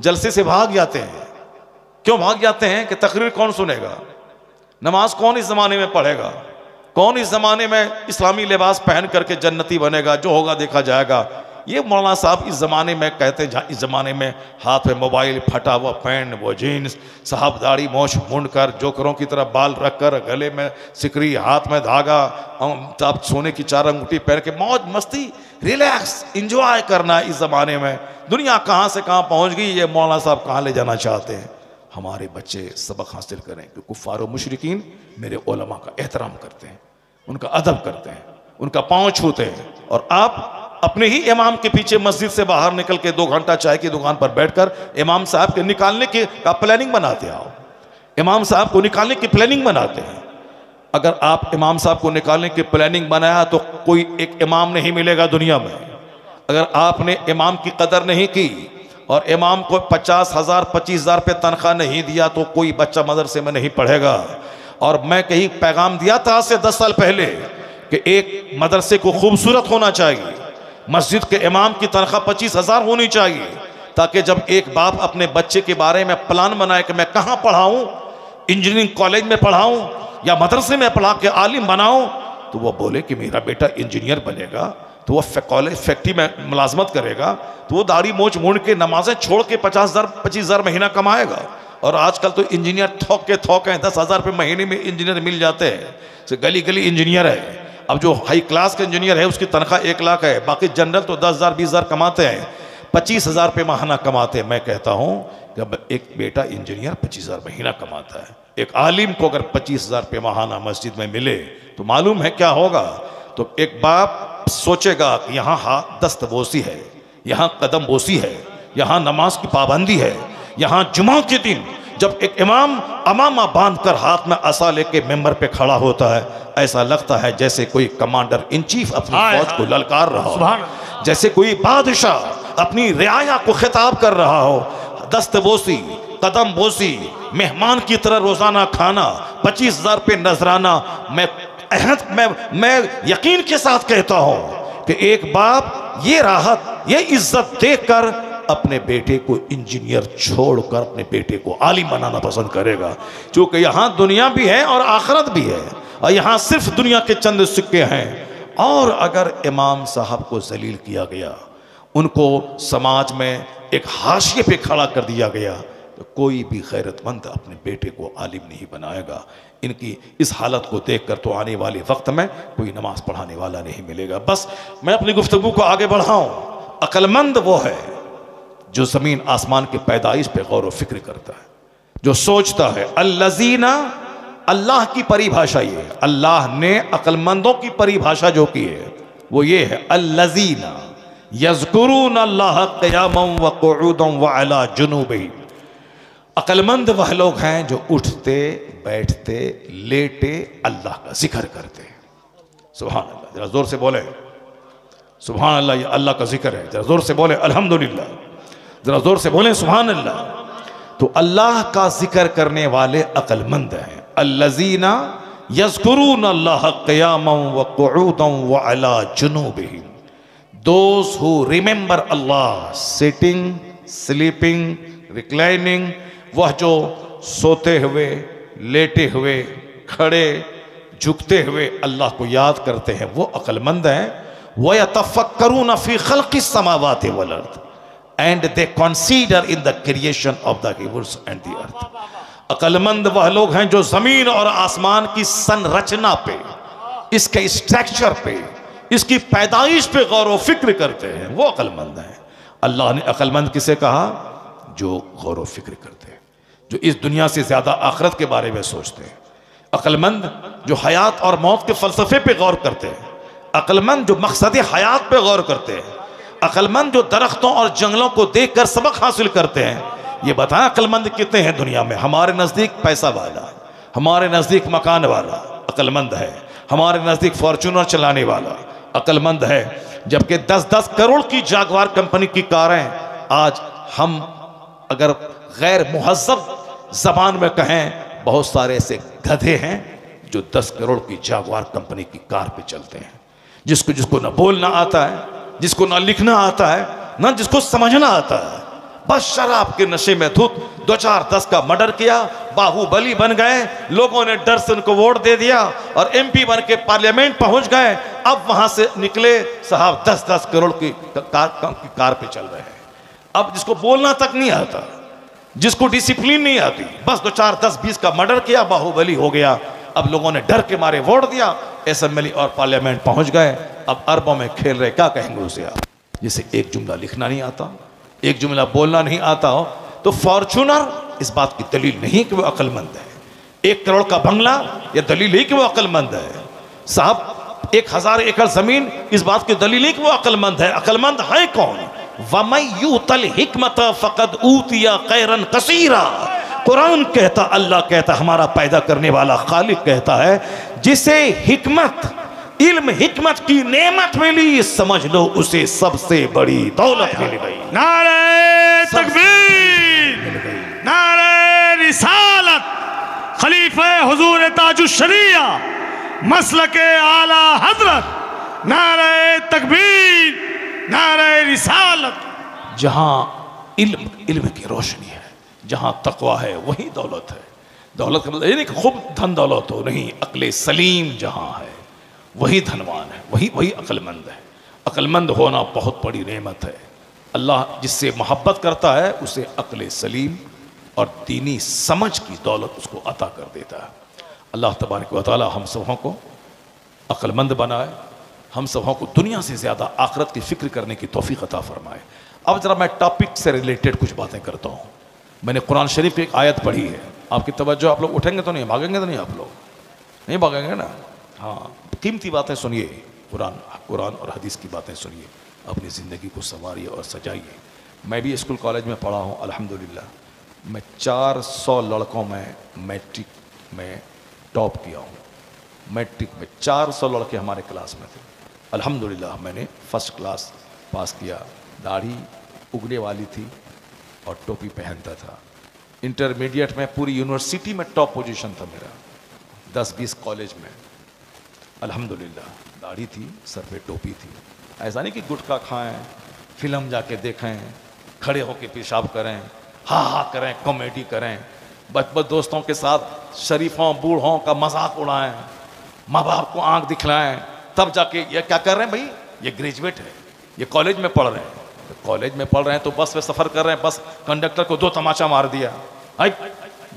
जलसे से भाग जाते हैं। क्यों भाग जाते हैं? कि तकरीर कौन सुनेगा, नमाज कौन इस जमाने में पढ़ेगा, कौन इस जमाने में इस्लामी लिबास पहन करके जन्नती बनेगा, जो होगा देखा जाएगा। ये मौलाना साहब इस ज़माने में कहते हैं, इस ज़माने में हाथ में मोबाइल, फटा हुआ पैंट, वो जीन्स, साहब दाढ़ी मोछ मुंड कर, जोकरों की तरह बाल रख कर, गले में सिकरी, हाथ में धागा, आप सोने की 4 अंगूठी पहन के मौज मस्ती, रिलैक्स, इंजॉय करना है। इस ज़माने में दुनिया कहाँ से कहाँ पहुँच गई, ये मौलाना साहब कहाँ ले जाना चाहते हैं। हमारे बच्चे सबक हासिल करें कि कुफ्फार और मुशरिकीन मेरे उलमा का एहतराम करते हैं, उनका अदब करते हैं, उनका पाँव छूते हैं। और आप अपने ही इमाम के पीछे मस्जिद से बाहर निकल के 2 घंटा चाय की दुकान पर बैठकर इमाम साहब के निकालने की का प्लानिंग बनाते आओ, इमाम साहब को निकालने की प्लानिंग बनाते हैं। अगर आप इमाम साहब को निकालने की प्लानिंग बनाया तो कोई एक इमाम नहीं मिलेगा दुनिया में। अगर आपने इमाम की कदर नहीं की और इमाम को 50,000 25,000 रुपये तनख्वाह नहीं दिया तो कोई बच्चा मदरसे में नहीं पढ़ेगा। और मैं कहीं पैगाम दिया था आज से 10 साल पहले कि एक मदरसे को खूबसूरत होना चाहिए, मस्जिद के इमाम की तनख्वाह 25,000 होनी चाहिए, ताकि जब एक बाप अपने बच्चे के बारे में प्लान बनाए कि मैं कहाँ पढ़ाऊँ, इंजीनियरिंग कॉलेज में पढ़ाऊँ या मदरसे में पढ़ा के आलिम बनाऊँ, तो वो बोले कि मेरा बेटा इंजीनियर बनेगा, तो वो कॉलेज फैक्ट्री में मुलाजमत करेगा, तो वो दाढ़ी मोछ मुड़ के नमाजें छोड़ के 50,000 25,000 महीना कमाएगा। और आजकल तो इंजीनियर थोक हैं, 10,000 रुपये महीने में इंजीनियर मिल जाते हैं, तो गली गली इंजीनियर है। अब जो हाई क्लास का इंजीनियर है उसकी तनख्वाह 1 लाख है, बाकी जनरल तो 10,000 20,000 कमाते हैं, 25,000 रुपये महीना कमाते हैं। मैं कहता हूँ कि अब एक बेटा इंजीनियर 25,000 महीना कमाता है, एक आलिम को अगर 25,000 रुपये महीना मस्जिद में मिले तो मालूम है क्या होगा। तो एक बाप सोचेगा कि यहाँ हाथ दस्त बोसी है, यहाँ कदम बोसी है, यहाँ नमाज की पाबंदी है, यहाँ जुमा के दिन जब एक इमाम अमामा बांधकर हाथ में असा लेके मेंबर पे खड़ा होता है, ऐसा लगता है जैसे कोई कमांडर इन चीफ अपनी फौज को ललकार रहा हो, जैसे कोई बादशाह अपनी रियाया को खिताब कर रहा हो। दस्त बोसी, कदम बोसी, मेहमान की तरह रोजाना खाना, 25,000 पे नजराना। मैं यकीन के साथ कहता हूं कि एक बाप ये राहत, ये इज्जत देकर अपने बेटे को इंजीनियर छोड़कर अपने बेटे को आलिम बनाना पसंद करेगा, क्योंकि यहाँ दुनिया भी है और आखिरत भी है, और यहाँ सिर्फ दुनिया के चंद सिक्के हैं। और अगर इमाम साहब को जलील किया गया, उनको समाज में एक हाशिए पे खड़ा कर दिया गया, तो कोई भी गैरतमंद अपने बेटे को आलिम नहीं बनाएगा। इनकी इस हालत को देखकर तो आने वाले वक्त में कोई नमाज पढ़ाने वाला नहीं मिलेगा। बस मैं अपनी गुफ्तगू को आगे बढ़ाऊं। अक्लमंद वो है जो जमीन आसमान की पैदाइश पे गौर व फिक्र करता है, जो सोचता है। अल्लज़ीना, अल्लाह की परिभाषा ये है, अल्लाह ने अक्लमंदों की परिभाषा जो की है वो ये है, अल्लज़ीना यज़कुरून अल्लाह क़ियामन व क़ुऊदन व अला जुनूबिहिम। अक्लमंद वह लोग हैं जो उठते बैठते लेटे अल्लाह का जिक्र करते हैं। सुभान अल्लाह, जरा जोर से बोले सुभान अल्लाह, ये अल्लाह का जिक्र है। जरा जोर से बोले अल्हम्दुलिल्लाह, जरा जोर से बोले सुभान अल्लाह। तो अल्लाह का जिक्र करने वाले अक्लमंद हैं। अल्लज़ीना यज़कुरून अल्लाह क़ियामन व क़ुऊदन व अला जुनूबिहिम। Those who remember Allah sitting, sleeping, reclining, वह जो सोते हुए, लेटे हुए, खड़े, झुकते हुए अल्लाह को याद करते हैं, वो अक्लमंद हैं। वह यतफ़क्करून फ़ी ख़ल्क़ि समावाति वल अर्द, and they consider in the creation of the heavens and the earth. अक्लमंद वह लोग हैं जो जमीन और आसमान की संरचना पे, इसके स्ट्रक्चर पे, इसकी पैदाइश पे गौर व फिक्र करते हैं, वो अक्लमंद हैं। अल्लाह ने अक्लमंद किसे कहा? जो गौर व फिक्र करते हैं, जो इस दुनिया से ज्यादा आखिरत के बारे में सोचते हैं। अक्लमंद जो हयात और मौत के फलसफे पे गौर करते हैं। अक्लमंद जो मकसद हयात पे गौर करते हैं। अक्लमंद जो दरख्तों और जंगलों को देखकर सबक हासिल करते हैं। ये बताएं अक्लमंद कितने हैं दुनिया में? हमारे नजदीक पैसा वाला, हमारे नजदीक मकान वाला अक्लमंद है, हमारे नजदीक फॉर्च्यूनर चलाने वाला अक्लमंद है, जबकि 10-10 करोड़ की जागवार कंपनी की कारें आज हम अगर गैर मुहज़्ज़ब जबान में कहें, बहुत सारे ऐसे गधे हैं जो 10 करोड़ की जागवार कंपनी की कार पे चलते हैं, जिसको ना बोलना आता है, जिसको ना लिखना आता है, ना जिसको समझना आता है, बस शराब के नशे में धुत 2-4-10 का मर्डर किया, बाहुबली बन गए, लोगों ने डर से उनको वोट दे दिया और MP बन के पार्लियामेंट पहुंच गए। अब वहां से निकले साहब 10-10 करोड़ की कार पे चल रहे हैं। अब जिसको बोलना तक नहीं आता, जिसको डिसिप्लिन नहीं आती, बस 2-4-10-20 का मर्डर किया, बाहुबली हो गया। अब लोगों ने डर के मारे वोट दिया, असेंबली और पार्लियामेंट पहुंच गए, अब अरबों में खेल रहे। क्या कहेंगे उसे आप, जिसे एक जुमला लिखना नहीं आता, एक जुमला बोलना नहीं आता हो? तो फॉर्च्यूनर इस बात की दलील नहीं कि वो अक्लमंद है। 1 करोड़ का बंगला यह दलील नहीं कि वो अक्लमंद है। साहब 1000 एकड़ जमीन इस बात की दलील नहीं कि वो अक्लमंद है। अक्लमंद है कौन? वमन यूतल हिकमत फकद ऊतिया खैरन कसीरा। कुरान कहता, अल्लाह कहता, हमारा पैदा करने वाला खालिक कहता है, जिसे हिकमत, इल्म हिकमत की नेमत मिली, समझ लो उसे सबसे बड़ी दौलत मिल गई। नारे तकबीर, नारे रिसालत, खलीफा हुजूर ताजुश्शरिया मसलके आला हजरत, नारे तकबीर, नारे रिसालत। जहां इल्म की रोशनी है, जहां तकवा है, वही दौलत है। दौलत का मतलब ये नहीं कि खूब धन दौलत हो, नहीं, अक्ल सलीम जहां है वही धनवान है, वही अक्लमंद है। अक्लमंद होना बहुत बड़ी नेमत है। अल्लाह जिससे मोहब्बत करता है उसे अक्ल सलीम और दीनी समझ की दौलत उसको अता कर देता है। अल्लाह तबारक व तआला हम सबों को अक्लमंद बनाए, हम सबों को दुनिया से ज़्यादा आखिरत की फ़िक्र करने की तौफीक अता फरमाए। अब ज़रा मैं टॉपिक से रिलेटेड कुछ बातें करता हूँ। मैंने कुरान शरीफ की एक आयत पढ़ी है, आपकी तवज्जो, आप लोग उठेंगे तो नहीं, भागेंगे तो नहीं, आप लोग नहीं भागेंगे ना? हाँ, कीमती बातें सुनिए, कुरान और हदीस की बातें सुनिए, अपनी ज़िंदगी को संवारिए और सजाइए। मैं भी स्कूल कॉलेज में पढ़ा हूँ अल्हम्दुलिल्लाह। मैं 400 लड़कों में मैट्रिक में टॉप किया हूँ। मैट्रिक में 400 लड़के हमारे क्लास में थे। अल्हम्दुलिल्लाह मैंने फर्स्ट क्लास पास किया। दाढ़ी उगने वाली थी और टोपी पहनता था। इंटरमीडिएट में पूरी यूनिवर्सिटी में टॉप पोजीशन था मेरा, 10-20 कॉलेज में। अल्हम्दुलिल्लाह दाढ़ी थी, सर पे टोपी थी। ऐसा नहीं कि गुटखा खाएं, फिल्म जाके देखें, खड़े होकर पेशाब करें, हा करें, कॉमेडी करें, बचपन दोस्तों के साथ शरीफों बूढ़ों का मजाक उड़ाएं, माँ बाप को आंख दिखलाएं, तब जाके ये क्या कर रहे हैं भाई, ये ग्रेजुएट है, ये कॉलेज में पढ़ रहे हैं। तो कॉलेज में पढ़ रहे हैं तो बस में सफ़र कर रहे हैं, बस कंडक्टर को 2 तमाचा मार दिया,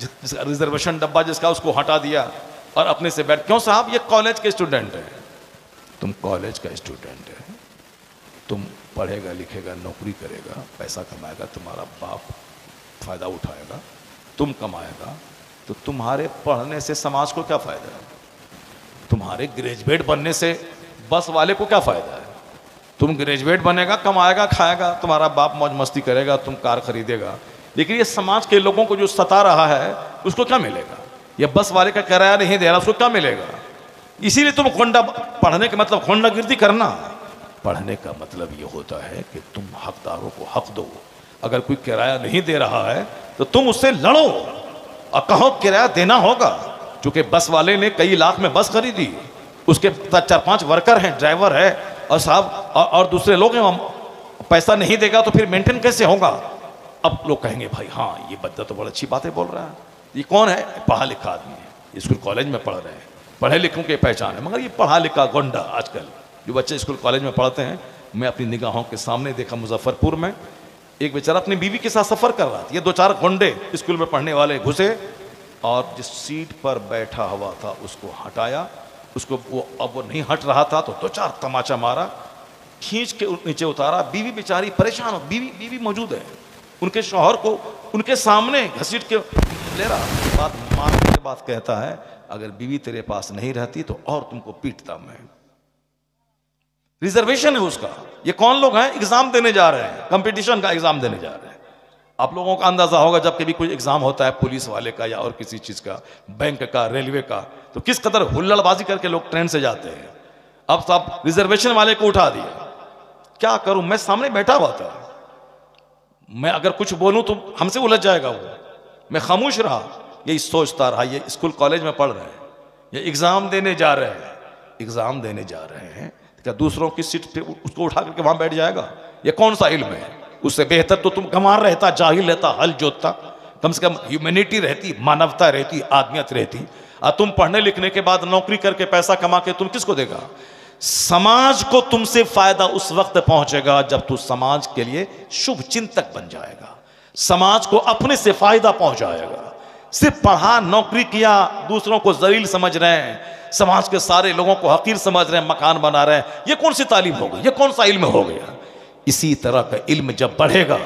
रिजर्वेशन डब्बा जिसका उसको हटा दिया और अपने से बैठ। क्यों साहब, ये कॉलेज के स्टूडेंट है। तुम कॉलेज का स्टूडेंट है, तुम पढ़ेगा लिखेगा, नौकरी करेगा, पैसा कमाएगा, तुम्हारा बाप फायदा उठाएगा, तुम कमाएगा, तो तुम्हारे पढ़ने से समाज को क्या फायदा है? तुम्हारे ग्रेजुएट बनने से बस वाले को क्या फायदा है? तुम ग्रेजुएट बनेगा, कमाएगा, खाएगा, तुम्हारा बाप मौज मस्ती करेगा, तुम कार खरीदेगा, लेकिन ये समाज के लोगों को जो सता रहा है उसको क्या मिलेगा? ये बस वाले का किराया नहीं दे रहा, उसको क्या मिलेगा? इसीलिए तुम खोंडा, पढ़ने का मतलब खोंडागिर्दी करना। पढ़ने का मतलब ये होता है कि तुम हकदारों को हक दो। अगर कोई किराया नहीं दे रहा है तो तुम उससे लड़ो और कहो किराया देना होगा। क्योंकि बस वाले ने कई लाख में बस खरीदी, उसके 4-5 वर्कर हैं, ड्राइवर है और साहब और दूसरे लोग हैं, पैसा नहीं देगा तो फिर मेंटेन कैसे होगा? अब लोग कहेंगे भाई हाँ ये बंदा तो बड़ी अच्छी बातें बोल रहा है, ये कौन है? पढ़ा लिखा आदमी है, स्कूल कॉलेज में पढ़ रहे हैं, पढ़े लिखों की पहचान है। मगर ये पढ़ा लिखा गोंडा आजकल जो बच्चे स्कूल कॉलेज में पढ़ते हैं, मैं अपनी निगाहों के सामने देखा मुजफ्फरपुर में एक बेचारा अपनी बीवी के साथ सफ़र कर रहा था। ये 2-4 गोंडे स्कूल में पढ़ने वाले घुसे और जिस सीट पर बैठा हुआ था उसको हटाया, उसको अब वो नहीं हट रहा था तो 2-4 तमाचा मारा, खींच के नीचे उतारा। बीवी बेचारी परेशान हो, बीवी मौजूद है, उनके शौहर को उनके सामने घसीट के ले रहा। बात मारने के बाद कहता है अगर बीवी तेरे पास नहीं रहती तो और तुमको पीटता मैं। रिजर्वेशन है उसका। ये कौन लोग हैं? एग्जाम देने जा रहे हैं, कंपटीशन का एग्जाम देने जा रहे हैं। आप लोगों का अंदाजा होगा जब कभी कोई एग्जाम होता है पुलिस वाले का या और किसी चीज का, बैंक का, रेलवे का, तो किस कदर हुल्लड़बाजी करके लोग ट्रेन से जाते हैं। अब सब रिजर्वेशन वाले को उठा दिया। क्या करूं, मैं सामने बैठा हुआ था, मैं अगर कुछ बोलूं तो हमसे उलझ जाएगा वो। मैं खामोश रहा, यही सोचता रहा। ये स्कूल कॉलेज में पढ़ रहे हैं, ये एग्जाम देने जा रहे हैं, एग्जाम देने जा रहे हैं, क्या दूसरों की सीट पे उसको उठा करके वहां बैठ जाएगा? ये कौन सा इल्म है? उससे बेहतर तो तुम गंवार रहता, जाहिल रहता, हल जोतता, कम से कम ह्यूमैनिटी रहती, मानवता रहती, आदमियत रहती। तुम पढ़ने लिखने के बाद नौकरी करके पैसा कमा के तुम किसको देगा? समाज को तुमसे फायदा उस वक्त पहुंचेगा जब तू समाज के लिए शुभ चिंतक बन जाएगा, समाज को अपने से फायदा पहुंचाएगा। सिर्फ पढ़ा, नौकरी किया, दूसरों को जलील समझ रहे हैं, समाज के सारे लोगों को हकीर समझ रहे हैं, मकान बना रहे हैं, ये कौन सी तालीम हो गई? ये कौन सा इल्म हो गया? इसी तरह का इल्म जब बढ़ेगा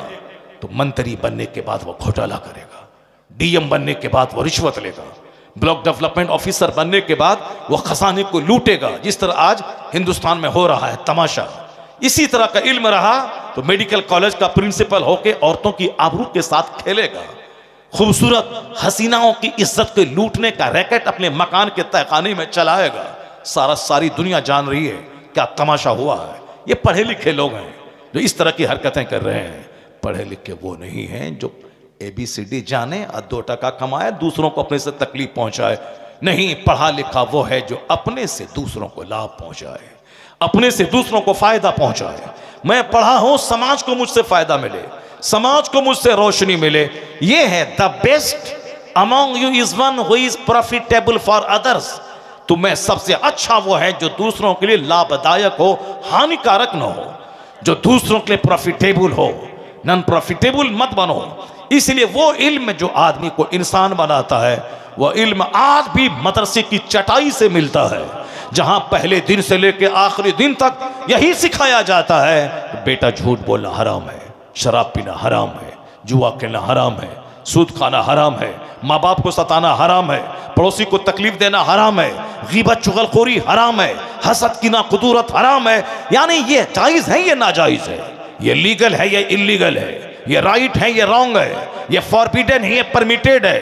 तो मंत्री बनने के बाद वो घोटाला करेगा, डीएम बनने के बाद वो रिश्वत लेगा, ब्लॉक डेवलपमेंट ऑफिसर बनने के बाद वो खजाने को लूटेगा, जिस तरह आज हिंदुस्तान में हो रहा है तमाशा। इसी तरह का इल्म रहा तो मेडिकल कॉलेज का प्रिंसिपल होके औरतों की आबरू के साथ खेलेगा, खूबसूरत हसीनाओं की इज्जत को लूटने का रैकेट अपने मकान के तहखाने में चलाएगा। सारी दुनिया जान रही है क्या तमाशा हुआ है। ये पढ़े लिखे लोग हैं जो इस तरह की हरकतें कर रहे हैं। पढ़े लिखे वो नहीं हैं जो ABCD जाने और 2 टका कमाए, दूसरों को अपने से तकलीफ पहुंचाए। नहीं, पढ़ा लिखा वो है जो अपने से दूसरों को लाभ पहुंचाए, अपने से दूसरों को फायदा पहुंचाए। मैं पढ़ा हूं, समाज को मुझसे फायदा मिले, समाज को मुझसे रोशनी मिले। ये है the best among you is one who is profitable for others. तुम्हें सबसे अच्छा वो है जो दूसरों के लिए लाभदायक हो, हानिकारक न हो, जो दूसरों के लिए प्रॉफिटेबल हो, नॉन प्रॉफिटेबल मत बनो। इसलिए वो इल्म जो आदमी को इंसान बनाता है, वो इल्म आज भी मदरसे की चटाई से मिलता है, जहां पहले दिन से लेकर आखिरी दिन तक यही सिखाया जाता है बेटा झूठ बोलना हराम है, शराब पीना हराम है, जुआ खेलना हराम है, सूद खाना हराम है, माँ बाप को सताना हराम है, पड़ोसी को तकलीफ देना हराम है, गीबत चुगलखोरी हराम है, हसद कीना कुदूरत हराम है। यानी ये जायज़ है, ये नाजायज़ है, ये लीगल है, ये इलीगल है, ये राइट है, ये रॉन्ग है, ये फॉरबिडन है, ये परमिटेड है,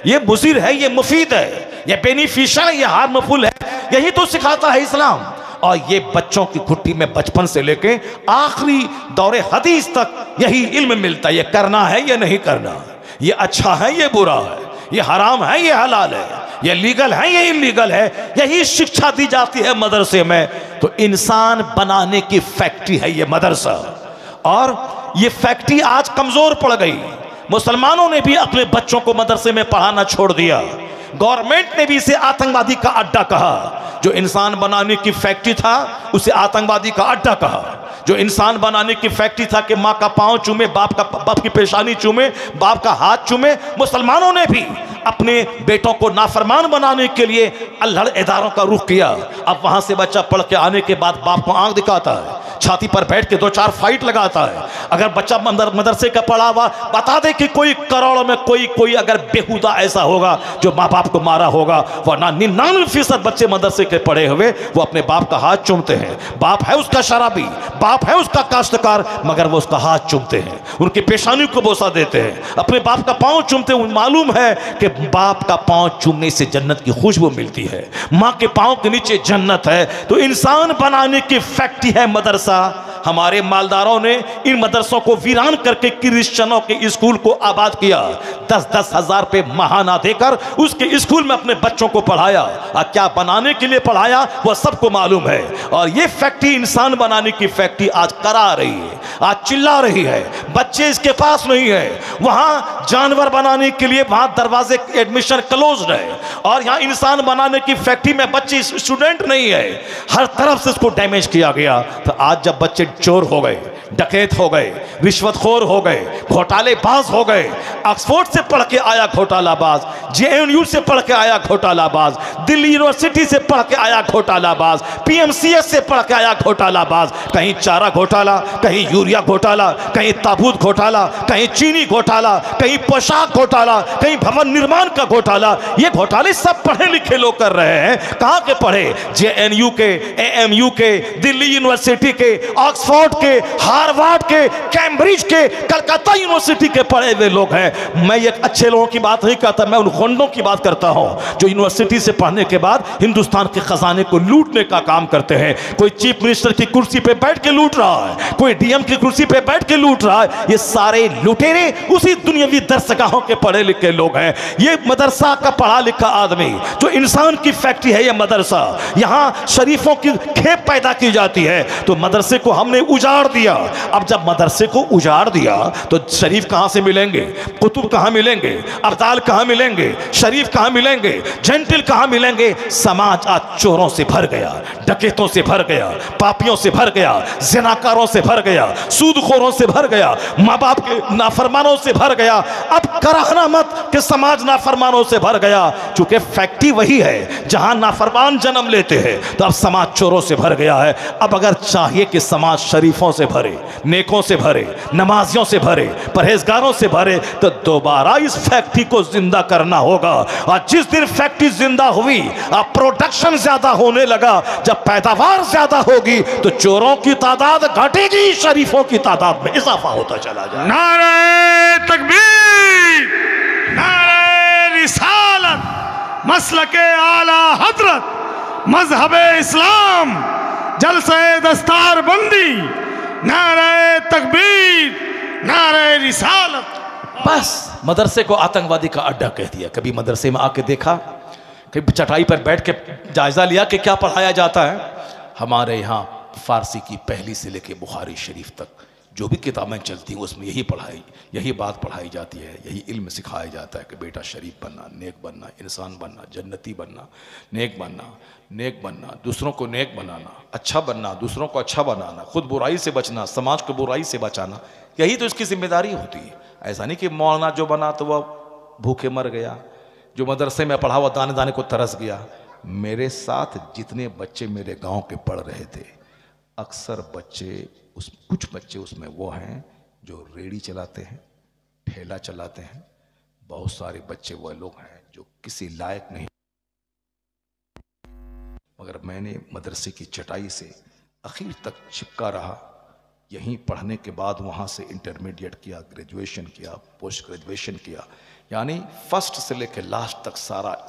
ये मुज़िर है, ये मुफीद है, ये बेनिफिशियल है, ये हार्मफुल है। यही तो सिखाता है इस्लाम। और ये बच्चों की खुट्टी में बचपन से लेके आखिरी दौरे हदीस तक यही इल्म मिलता है। ये करना है, ये नहीं करना, ये अच्छा है, ये बुरा है, ये हराम है, ये हलाल है, ये लीगल है, ये इलीगल है। यही शिक्षा दी जाती है मदरसे में। तो इंसान बनाने की फैक्ट्री है ये मदरसा। और ये फैक्ट्री आज कमजोर पड़ गई। मुसलमानों ने भी अपने बच्चों को मदरसे में पढ़ाना छोड़ दिया। गवर्नमेंट ने भी इसे आतंकवादी का अड्डा कहा। जो इंसान बनाने की फैक्ट्री था उसे आतंकवादी का अड्डा कहा। जो इंसान बनाने की फैक्ट्री था कि माँ का पाँव चूमे, बाप की पेशानी चूमे, बाप का हाथ चूमे, मुसलमानों ने भी अपने बेटों को नाफरमान बनाने के लिए अल्हड़ इदारों का रुख किया। अब वहां से बच्चा पढ़ के आने के बाद बाप को आंख दिखाता है, छाती पर बैठ के 2-4 फाइट लगाता है। अगर बच्चा मदरसे का पढ़ा हुआ बता दे कि कोई करोड़ों में कोई अगर बेहुदा ऐसा होगा जो माँ बाप को मारा होगा, वरना 99% बच्चे मदरसे के पढ़े हुए वो अपने बाप का हाथ चूमते हैं। बाप है उसका शराबी, बाप है उसका काश्तकार, मगर वो उसका हाथ चूमते हैं, उनकी पेशानी को बोसा देते हैं, अपने बाप का पाँव चूमते हैं। मालूम है कि बाप का पाँव चूमने से जन्नत की खुशबू मिलती है, माँ के पाँव के नीचे जन्नत है। तो इंसान बनाने की फैक्ट्री है मदरसा। हमारे मालदारों ने इन मदरसों को वीरान करके क्रिश्चियनों के स्कूल को आबाद किया। 10-10 हजार पे महाना देकर उसके स्कूल में अपने बच्चों को पढ़ाया। और क्या बनाने के लिए पढ़ाया वह सबको मालूम है। और ये फैक्ट्री इंसान बनाने की फैक्ट्री आज करा रही है, आज चिल्ला रही है। बच्चे इसके पास नहीं है, वहां जानवर बनाने के लिए वहां दरवाजे एडमिशन क्लोज्ड है। और यहाँ इंसान बनाने की फैक्ट्री में बच्चे स्टूडेंट नहीं है, हर तरफ से इसको डैमेज किया गया। तो आज जब बच्चे चोर हो गए, डकैत हो गए, रिश्वतखोर हो गए, घोटालेबाज हो गए, ऑक्सफोर्ड से पढ़ के आया घोटालाबाज, JNU से पढ़ के आया घोटालाबाज, दिल्ली यूनिवर्सिटी से पढ़ के आया घोटालाबाज, PMCS से पढ़ के आया घोटालाबाज, कहीं चारा घोटाला, कहीं यूरिया घोटाला, कहीं ताबूत घोटाला, कहीं चीनी घोटाला, कहीं पोशाक घोटाला, कहीं भवन निर्माण का घोटाला। ये घोटाले सब पढ़े लिखे लोग कर रहे हैं। कहाँ के पढ़े? JNU के, AMU के, दिल्ली यूनिवर्सिटी के, ऑक्सफोर्ड के, हार्वर्ड के, कैम्ब्रिज के, कलकत्ता यूनिवर्सिटी के पढ़े हुए लोग हैं। मैं ये अच्छे लोगों की बात नहीं करता, मैं उन गुंडों की बात करता हूं जो यूनिवर्सिटी से पढ़ने के बाद हिंदुस्तान के खजाने को लूटने का काम करते हैं। कोई चीफ मिनिस्टर की कुर्सी पे बैठ के लूट रहा है, कोई DM की कुर्सी पे बैठ के लूट रहा है। ये सारे लुटेरे उसी दुनियावी दरसगाहों के पढ़े लिखे लोग हैं। ये मदरसा का पढ़ा लिखा आदमी, जो इंसान की फैक्ट्री है ये मदरसा। यहाँ शरीफों की खेप पैदा की जाती है। तो मदरसे को हमने उजाड़ दिया। अब जब मदरसे को उजाड़ दिया तो शरीफ कहां से मिलेंगे, कुतुब कहां मिलेंगे, अब्दाल कहां मिलेंगे, शरीफ कहां मिलेंगे, जेंटिल कहां मिलेंगे। समाज आज चोरों से भर गया, डकैतों से भर गया, पापियों से भर गया, ज़िनाकारों से भर गया, सूदखोरों से भर गया, माँ बाप के नाफरमानों से भर गया। अब कराहना मत कि समाज नाफरमानों से भर गया, चूंकि फैक्ट्री वही है जहां नाफरमान जन्म लेते हैं। तो अब समाज चोरों से भर गया है। अब अगर चाहिए कि समाज शरीफों से भरे, नेकों से भरे, नमाजियों से भरे, परहेजगारों से भरे, तो दोबारा इस फैक्ट्री को जिंदा करना होगा। और जिस दिन फैक्ट्री जिंदा हुई, अब प्रोडक्शन ज्यादा होने लगा, जब पैदावार ज्यादा होगी तो चोरों की तादाद घटेगी, शरीफों की तादाद में इजाफा होता चला जाए। नारे तकबीर, नारे रिसालत, मसलके आला हजरत, मजहबे इस्लाम, जलसे दस्तार बंदी, नारे तकबीर, नारे रिसालत। बस मदरसे को आतंकवादी का अड्डा कह दिया। कभी मदरसे में आके देखा, कभी चटाई पर बैठ के जायजा लिया कि क्या पढ़ाया जाता है? हमारे यहाँ फारसी की पहली से लेके बुखारी शरीफ तक जो भी किताबें चलती हैं उसमें यही बात पढ़ाई जाती है, यही इल्म सिखाया जाता है कि बेटा शरीफ बनना, नेक बनना, इंसान बनना, जन्नती बनना, नेक बनना, दूसरों को नेक बनाना, अच्छा बनना, दूसरों को अच्छा बनाना, खुद बुराई से बचना, समाज को बुराई से बचाना। यही तो इसकी जिम्मेदारी होती है। ऐसा नहीं कि मौलाना जो बना तो वह भूखे मर गया, जो मदरसे में पढ़ा हुआ दाने दाने को तरस गया। मेरे साथ जितने बच्चे मेरे गांव के पढ़ रहे थे, अक्सर कुछ बच्चे उसमें वो हैं जो रेड़ी चलाते हैं, ठेला चलाते हैं, बहुत सारे बच्चे वह लोग हैं जो किसी लायक नहीं, मगर मैंने मदरसे की चटाई से आखिर तक चिपका रहा। यहीं पढ़ने के बाद वहाँ से इंटरमीडिएट किया, ग्रेजुएशन किया, पोस्ट ग्रेजुएशन किया, यानी फर्स्ट से लेकर लास्ट तक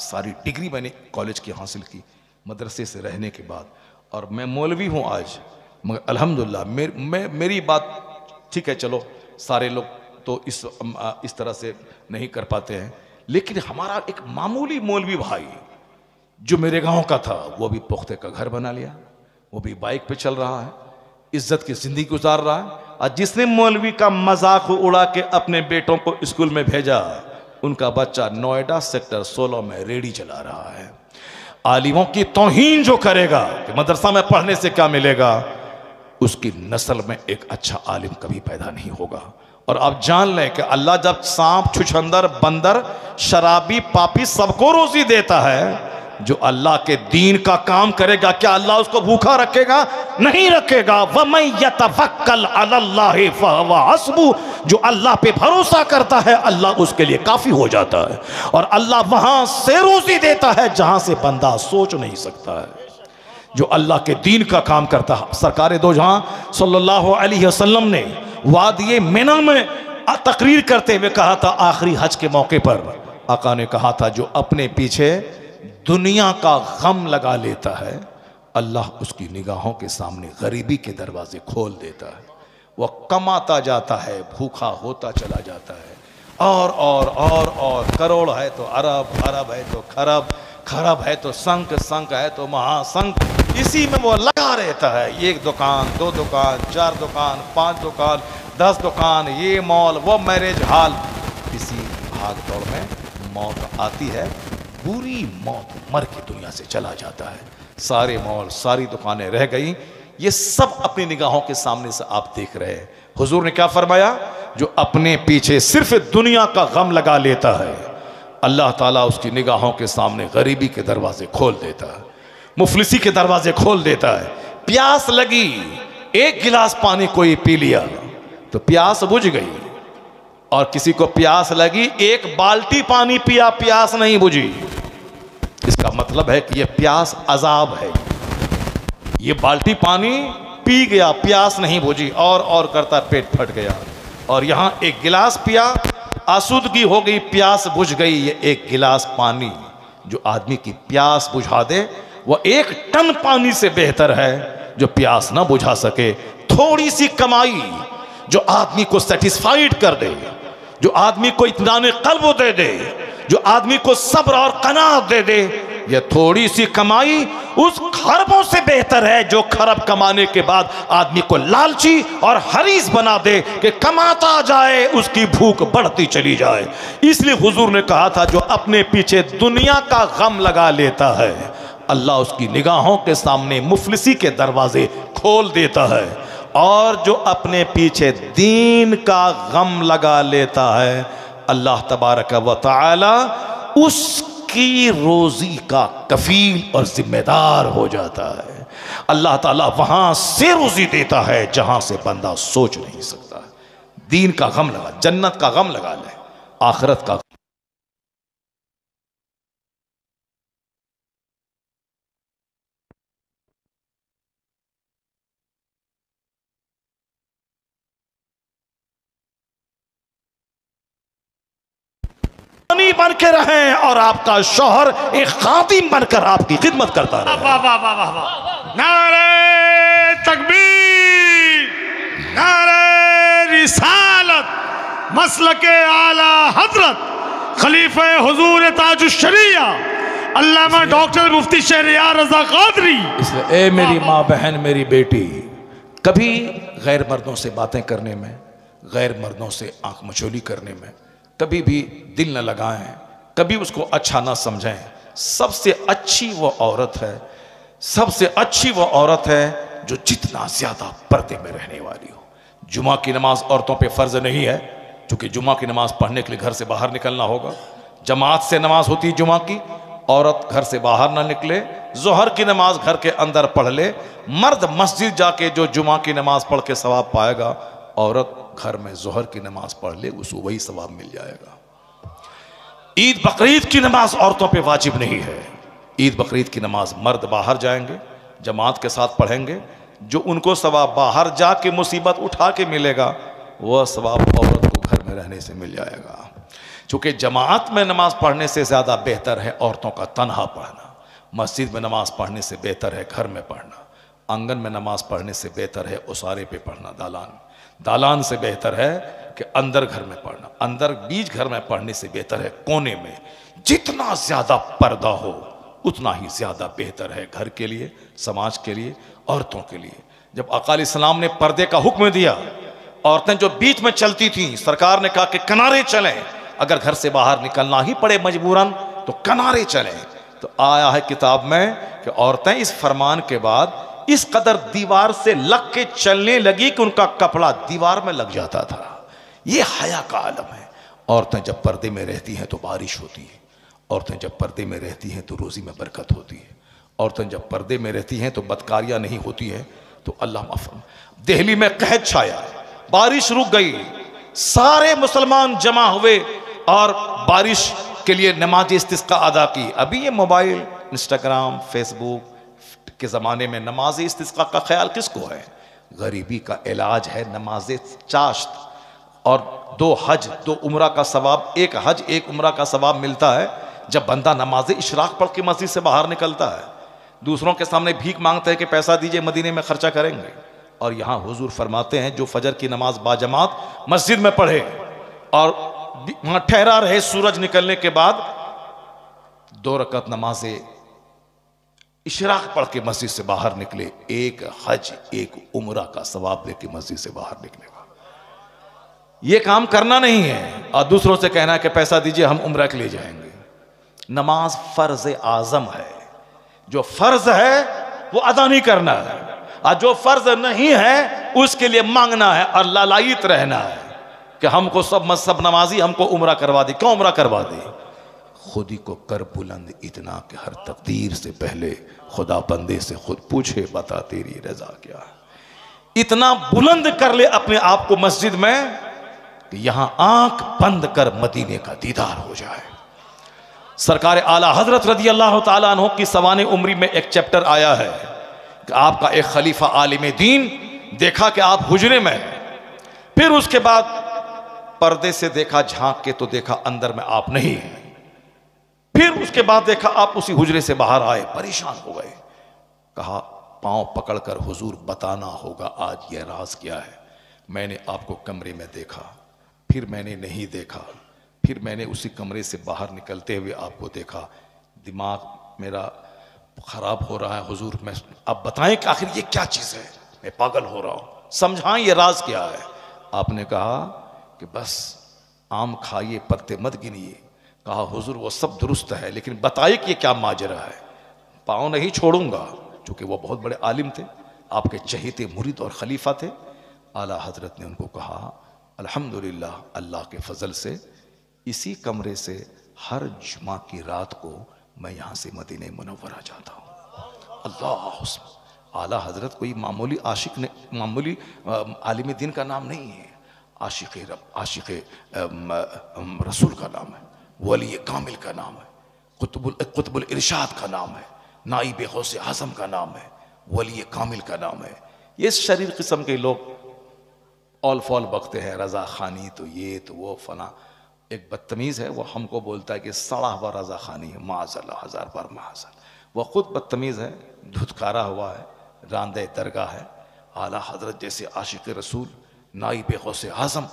सारी डिग्री मैंने कॉलेज की हासिल की मदरसे से रहने के बाद। और मैं मौलवी हूँ आज, मगर अल्हम्दुलिल्लाह मेरी बात ठीक है, चलो सारे लोग तो इस तरह से नहीं कर पाते हैं, लेकिन हमारा एक मामूली मौलवी भाई जो मेरे गांव का था, वो भी पुख्ते का घर बना लिया, वो भी बाइक पे चल रहा है, इज्जत की जिंदगी गुजार रहा है। और जिसने मौलवी का मजाक उड़ा के अपने बेटों को स्कूल में भेजा, उनका बच्चा नोएडा सेक्टर 16 में रेडी चला रहा है। आलिमों की तौहीन जो करेगा कि मदरसा में पढ़ने से क्या मिलेगा, उसकी नस्ल में एक अच्छा आलिम कभी पैदा नहीं होगा। और आप जान लें कि अल्लाह जब सांप, छुछंदर, बंदर, शराबी, पापी सबको रोजी देता है, जो अल्लाह के दीन का काम करेगा क्या अल्लाह उसको भूखा रखेगा? नहीं रखेगा। वमन यतवक्कल अलल्लाहि फहुवा हस्बुह, जो अल्लाह पे भरोसा करता है अल्लाह उसके लिए काफी हो जाता है। और अल्लाह वहां से रोजी देता है जहां से बंदा सोच नहीं सकता है। जो अल्लाह के दीन का काम करता है, सरकार दो जहां सल्लल्लाहु अलैहि वसल्लम ने वादिये मिना में तकरीर करते हुए कहा था, आखिरी हज के मौके पर आका ने कहा था, जो अपने पीछे दुनिया का गम लगा लेता है अल्लाह उसकी निगाहों के सामने गरीबी के दरवाजे खोल देता है। वह कमाता जाता है, भूखा होता चला जाता है, और करोड़ है तो अरब, अरब है तो खरब, खरब है तो संक, संक है तो महासंक, इसी में वो लगा रहता है। एक दुकान, दो दुकान, 4 दुकान, 5 दुकान, 10 दुकान, ये मॉल, वो मैरिज हॉल। इसी भाग दौड़ में मौत आती है, बुरी मौत, मर के दुनिया से चला जाता है। सारे मॉल, सारी दुकानें रह गई। ये सब अपनी निगाहों के सामने से आप देख रहे हैं। हुजूर ने क्या फरमाया? जो अपने पीछे सिर्फ दुनिया का गम लगा लेता है अल्लाह ताला उसकी निगाहों के सामने गरीबी के दरवाजे खोल देता है, मुफलिसी के दरवाजे खोल देता है। प्यास लगी, 1 गिलास पानी कोई पी लिया तो प्यास बुझ गई, और किसी को प्यास लगी 1 बाल्टी पानी पिया, प्यास नहीं बुझी। इसका मतलब है कि यह प्यास अजाब है। ये बाल्टी पानी पी गया, प्यास नहीं बुझी, और करता पेट फट गया। और यहां 1 गिलास पिया, आसूदगी हो गई, प्यास बुझ गई। ये 1 गिलास पानी जो आदमी की प्यास बुझा दे, वह 1 टन पानी से बेहतर है जो प्यास ना बुझा सके। थोड़ी सी कमाई जो आदमी को सेटिस्फाइड कर दे, जो आदमी को इत्मीनान क़ल्ब दे दे, जो आदमी को सब्र और कनाअत दे दे, यह थोड़ी सी कमाई उस खरबों से बेहतर है जो खरब कमाने के बाद आदमी को लालची और हरीस बना दे कि कमाता जाए, उसकी भूख बढ़ती चली जाए। इसलिए हुजूर ने कहा था, जो अपने पीछे दुनिया का गम लगा लेता है अल्लाह उसकी निगाहों के सामने मुफलिसी के दरवाजे खोल देता है, और जो अपने पीछे दीन का गम लगा लेता है अल्लाह तबारक व तआला उसकी रोजी का कफील और जिम्मेदार हो जाता है। अल्लाह ताला वहां से रोजी देता है जहां से बंदा सोच नहीं सकता। दीन का गम लगा, जन्नत का गम लगा ले, आखिरत का बन के रहें और आपका शौहर एक खादिम बनकर आपकी खिदमत करता रहे। वाह वाह वाह वाह वाह, नारे तकबीर, नारे रिसालत, मसलके आला हजरत खलीफे हुजूर ताजुश शरिया अल्लामा डॉक्टर मुफ्ती शहरियार रजा कादरी। इसलिए ए मेरी माँ बहन, मेरी बेटी, कभी गैर मर्दों से बातें करने में, गैर मर्दों से आंख मचोली करने में कभी भी दिल न लगाएं, कभी उसको अच्छा ना समझें। सबसे अच्छी वो औरत है, सबसे अच्छी वो औरत है जो जितना ज्यादा पर्दे में रहने वाली हो। जुमा की नमाज औरतों पे फर्ज नहीं है, क्योंकि जुमा की नमाज पढ़ने के लिए घर से बाहर निकलना होगा। जमात से नमाज होती है जुमा की, औरत घर से बाहर ना निकले, जोहर की नमाज घर के अंदर पढ़ ले। मर्द मस्जिद जाके जो जुमा की नमाज पढ़ के सवाब पाएगा, औरत घर में जोहर की नमाज पढ़ ले, उसको वही सवाब मिल जाएगा। ईद बकरीद की नमाज औरतों पे वाजिब नहीं है। ईद बकरीद की नमाज मर्द बाहर जाएंगे, जमात के साथ पढ़ेंगे। जो उनको सवाब बाहर जाके मुसीबत उठा के मिलेगा, वह सवाब औरत को घर में रहने से मिल जाएगा। चूंकि जमात में नमाज पढ़ने से ज़्यादा बेहतर है औरतों का तन्हा पढ़ना। मस्जिद में नमाज पढ़ने से बेहतर है घर में पढ़ना। आंगन में नमाज पढ़ने से बेहतर है उसारे पे पढ़ना, दालान से बेहतर है कि अंदर घर में पढ़ना। अंदर बीच घर में पढ़ने से बेहतर है कोने में। जितना ज़्यादा पर्दा हो उतना ही ज़्यादा बेहतर है घर के लिए, समाज के लिए, औरतों के लिए। जब आका अलैहिस्सलाम ने पर्दे का हुक्म दिया, औरतें जो बीच में चलती थीं, सरकार ने कहा कि किनारे चलें। अगर घर से बाहर निकलना ही पड़े मजबूरन तो किनारे चलें। तो आया है किताब में कि औरतें इस फरमान के बाद इस कदर दीवार से लग के चलने लगी कि उनका कपड़ा दीवार में लग जाता था। ये हया का आलम है। औरतें जब पर्दे में रहती हैं तो बारिश होती है। औरतें जब पर्दे में रहती हैं तो रोज़ी में बरकत होती है। औरतें जब पर्दे में रहती हैं तो बदकारियाँ नहीं होती है। तो अल्लाह माफ़। दिल्ली में कहत छाया, बारिश रुक गई, सारे मुसलमान जमा हुए और बारिश के लिए नमाज इस्तिस्का अदा की। अभी ये मोबाइल, इंस्टाग्राम, फेसबुक के ज़माने में नमाज इस्तिस्का का ख्याल किसको है? गरीबी का इलाज है नमाज चाश्त। और 2 हज 2 उम्रा का सवाब, 1 हज 1 उम्रा का सवाब मिलता है जब बंदा नमाज इशराक पढ़ के मस्जिद से बाहर निकलता है। दूसरों के सामने भीख मांगते हैं कि पैसा दीजिए, मदीने में खर्चा करेंगे। और यहाँ हुजूर फरमाते हैं जो फजर की नमाज बाजमात मस्जिद में पढ़े और वहाँ ठहरा रहे सूरज निकलने के बाद, 2 रकत नमाज इशराक पढ़ के मस्जिद से बाहर निकले, 1 हज 1 उम्रा का सवाब लेके मस्जिद से बाहर निकलेगा। ये काम करना नहीं है और दूसरों से कहना है कि पैसा दीजिए हम उम्रा के लिए जाएंगे। नमाज फर्ज आजम है। जो फर्ज है वो अदा नहीं करना है, और जो फर्ज नहीं है उसके लिए मांगना है और लालायित रहना है कि हमको सब नमाजी हमको उम्रा करवा दे। क्यों उम्रा करवा दे? खुद ही को कर बुलंद इतना कि हर तकदीर से पहले खुदा बंदे से खुद पूछे, बता तेरी रजा क्या है। इतना बुलंद कर ले अपने आप को मस्जिद में कि यहां आंख बंद कर मदीने का दीदार हो जाए। सरकार आला हजरत रज़ी अल्लाह ताला अन्हु की सवाने उम्री में एक चैप्टर आया है कि आपका एक खलीफा आलिम दीन देखा कि आप हुजरे में हैं। फिर उसके बाद पर्दे से देखा, झांक के तो देखा अंदर में आप नहीं हैं। फिर उसके बाद देखा आप उसी हुजरे से बाहर आए, परेशान हो गए। कहा पांव पकड़कर हुजूर बताना होगा आज यह राज क्या है। मैंने आपको कमरे में देखा, फिर मैंने नहीं देखा, फिर मैंने उसी कमरे से बाहर निकलते हुए आपको देखा। दिमाग मेरा खराब हो रहा है हुजूर, मैं आप बताएं कि आखिर ये क्या चीज़ है, मैं पागल हो रहा हूँ, समझाएं ये राज क्या है। आपने कहा कि बस आम खाइए पत्ते मत गिनिए। कहा हुजूर वो सब दुरुस्त है, लेकिन बताइए कि ये क्या माजरा है। पाँव नहीं छोड़ूंगा, चूँकि वो बहुत बड़े आलिम थे, आपके चहेते मुरीद और खलीफा थे। आला हजरत ने उनको कहा अल्हम्दुलिल्लाह, अल्लाह के फजल से इसी कमरे से हर जुमा की रात को मैं यहाँ से मदीने मुनव्वरा जाता हूँ। अल्लाह, आला हजरत कोई मामूली आशिक ने, मामूली आलिम दीन का नाम नहीं है। आशिक रसूल का नाम है, वली कामिल का नाम है, कुतुबुल इरशाद का नाम है, नाइब गौसे आज़म का नाम है, वली कामिल का नाम है। ये शरीर किस्म के लोग ऑल फॉल बकते हैं, रज़ा खानी तो ये तो वो फला। एक बदतमीज़ है, वो हमको बोलता है कि सड़ा हुआ रज़ा खानी है, माज़अल्लाह, 1000 बार माज़अल्लाह। वह खुद बदतमीज़ है, धुतकारा हुआ है, रांदे दरगाह है। आला हजरत जैसे आशिक रसूल, नाइब गौसे आज़म,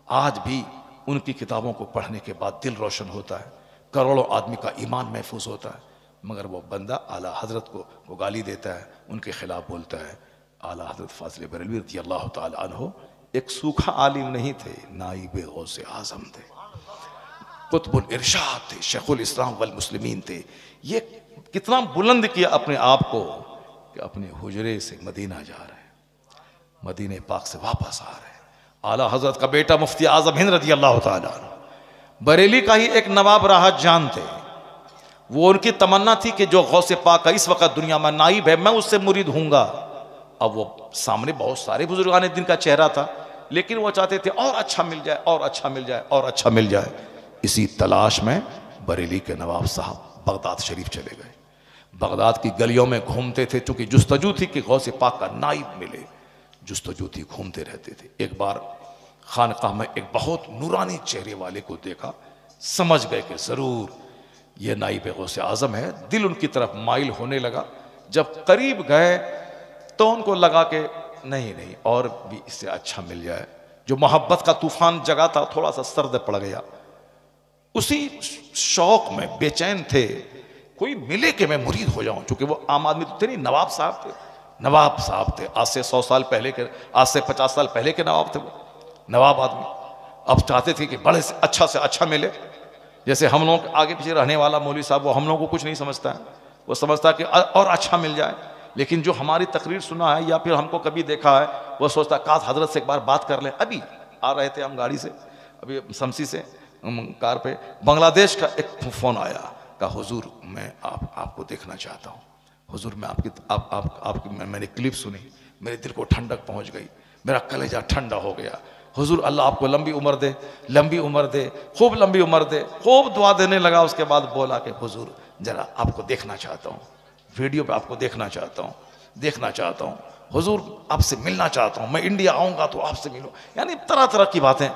आज भी उनकी किताबों को पढ़ने के बाद दिल रोशन होता है, करोड़ों आदमी का ईमान महफूज होता है। मगर वो बंदा आला हजरत को गाली देता है, उनके खिलाफ बोलता है। आला हजरत फाज़िल बरेलवी रज़ी अल्लाह ताला अन्हु एक सूखा आलिम नहीं थे, नाइब गौसे आज़म थे, कुतुबुल इरशाद थे, शेखुल इस्लाम वल मुस्लिमीन थे। ये कितना बुलंद किया अपने आप को कि अपने हुजरे से मदीना जा रहे हैं, मदीने पाक से वापस आ रहे हैं। आला हजरत का बेटा मुफ्ती आज़म हिंद रज़ी अल्लाह ताला बरेली का ही एक नवाब राहत जान थे। वो उनकी तमन्ना थी कि जो गौसे पाक का इस वक्त दुनिया में नाइब है, मैं उससे मुरीद हूँगा। अब वो सामने बहुत सारे बुजुर्गान दिन का चेहरा था, लेकिन वो चाहते थे और अच्छा मिल जाए, और अच्छा मिल जाए, और अच्छा मिल जाए। इसी तलाश में बरेली के नवाब साहब बगदाद शरीफ चले गए। बगदाद की गलियों में घूमते थे, चूंकि जुस्तजू थी कि गौसे पाक का नाइब मिले, जुस्तजू थी, घूमते रहते थे। एक बार खानकाह में एक बहुत नूरानी चेहरे वाले को देखा, समझ गए कि जरूर ये नाइब गौसे आजम है। दिल उनकी तरफ माइल होने लगा। जब करीब गए तो उनको लगा कि नहीं नहीं, और भी इससे अच्छा मिल जाए। जो मोहब्बत का तूफान जगा था थोड़ा सा सर्द पड़ गया। उसी शौक में बेचैन थे, कोई मिले कि मैं मुरीद हो जाऊं, क्योंकि वो आम आदमी तो थे नहीं, नवाब साहब थे। नवाब साहब थे, आज से 100 साल पहले के, आज से 50 साल पहले के नवाब थे वो, नवाब आदमी। अब चाहते थे कि बड़े से अच्छा मिले। जैसे हम लोगों के आगे पीछे रहने वाला मौलवी साहब, वो हम लोगों को कुछ नहीं समझता है, वो समझता है कि और अच्छा मिल जाए। लेकिन जो हमारी तकरीर सुना है या फिर हमको कभी देखा है, वो सोचता काश हजरत से एक बार बात कर लें। अभी आ रहे थे हम गाड़ी से, अभी शमसी से कार पे, बांग्लादेश का एक फ़ोन आया, कहा हुजूर मैं आपको देखना चाहता हूँ। हुजूर मैं आपकी मैंने क्लिप सुनी, मेरे दिल को ठंडक पहुँच गई, मेरा कलेजा ठंडा हो गया। हुजूर अल्लाह आपको लंबी उम्र दे, लंबी उम्र दे, खूब लंबी उम्र दे। खूब दुआ देने लगा। उसके बाद बोला कि हुजूर जरा आपको देखना चाहता हूँ, वीडियो पे आपको देखना चाहता हूँ, हुजूर आपसे मिलना चाहता हूँ, मैं इंडिया आऊँगा तो आपसे मिलूँ। यानी तरह तरह की बातें।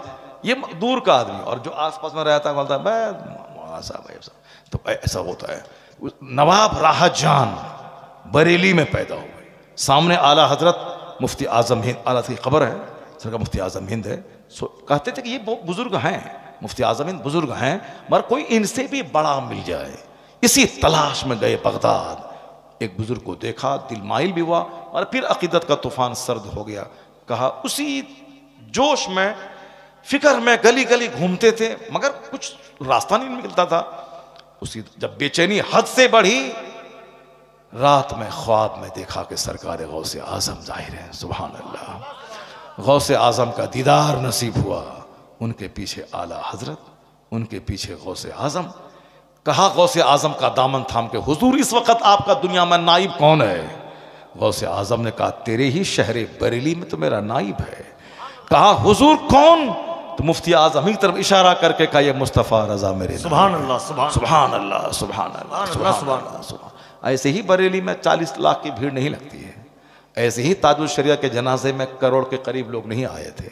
ये दूर का आदमी, और जो आसपास में रहता है बोलता है मैं साहब। तो ऐसा होता है। नवाब राहत जान बरेली में पैदा हुए। सामने आला हजरत मुफ्ती आजम हिंद, आला की खबर है, सरकार मुफ्ती आजम हिंद है। कहते थे कि ये बहुत बुजुर्ग हैं, मुफ्ती आजम हिंद बुजुर्ग हैं, मगर कोई इनसे भी बड़ा मिल जाए। इसी तलाश में गए बगदाद। एक बुजुर्ग को देखा, दिल माइल भी हुआ, और फिर अकीदत का तूफान सर्द हो गया। कहा उसी जोश में, फिक्र में गली गली घूमते थे, मगर कुछ रास्ता नहीं मिलता था। उसी जब बेचैनी हद से बढ़ी, रात में ख्वाब में देखा कि सरकार गौसे आजम जाहिर है। सुभान अल्लाह, गौसे आजम का दीदार नसीब हुआ। उनके पीछे आला हजरत, उनके पीछे गौसे आजम। कहा गौसे आजम का दामन थाम के, हुजूर इस वक्त आपका दुनिया में नाइब कौन है? गौसे आजम ने कहा तेरे ही शहर बरेली में तो मेरा नाइब है। कहा हुजूर कौन? तो मुफ्ती आजम की तरफ इशारा करके कहा ये मुस्तफ़ा रजा मेरे। सुभान अल्लाह, सुभान अल्लाह, सुभान अल्लाह। ऐसे ही बरेली में 40 लाख की भीड़ नहीं लगती है। ऐसे ही ताजुल शरिया के जनाजे में करोड़ के करीब लोग नहीं आए थे।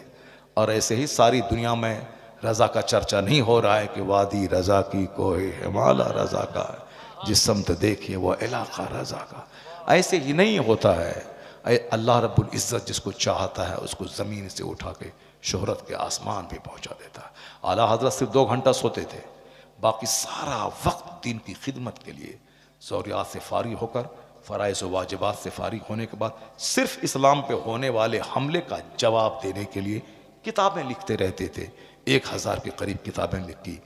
और ऐसे ही सारी दुनिया में रजा का चर्चा नहीं हो रहा है कि वादी रजा की कोई हिमाला रजा का, जिस समत देखिए वो इलाका रजा का। ऐसे ही नहीं होता है। अल्लाह रब्बुल इज़्ज़त जिसको चाहता है उसको ज़मीन से उठा के शोहरत के आसमान पे पहुंचा देता है। आला हजरत सिर्फ 2 घंटा सोते थे, बाकी सारा वक्त दीन की खिदमत के लिए ज़रूरियात से फारिग होकर, फ़राइज़ व वाजिबात से फारिग होने के बाद सिर्फ इस्लाम पे होने वाले हमले का जवाब देने के लिए किताबें लिखते रहते थे। 1000 के करीब किताबें लिखी,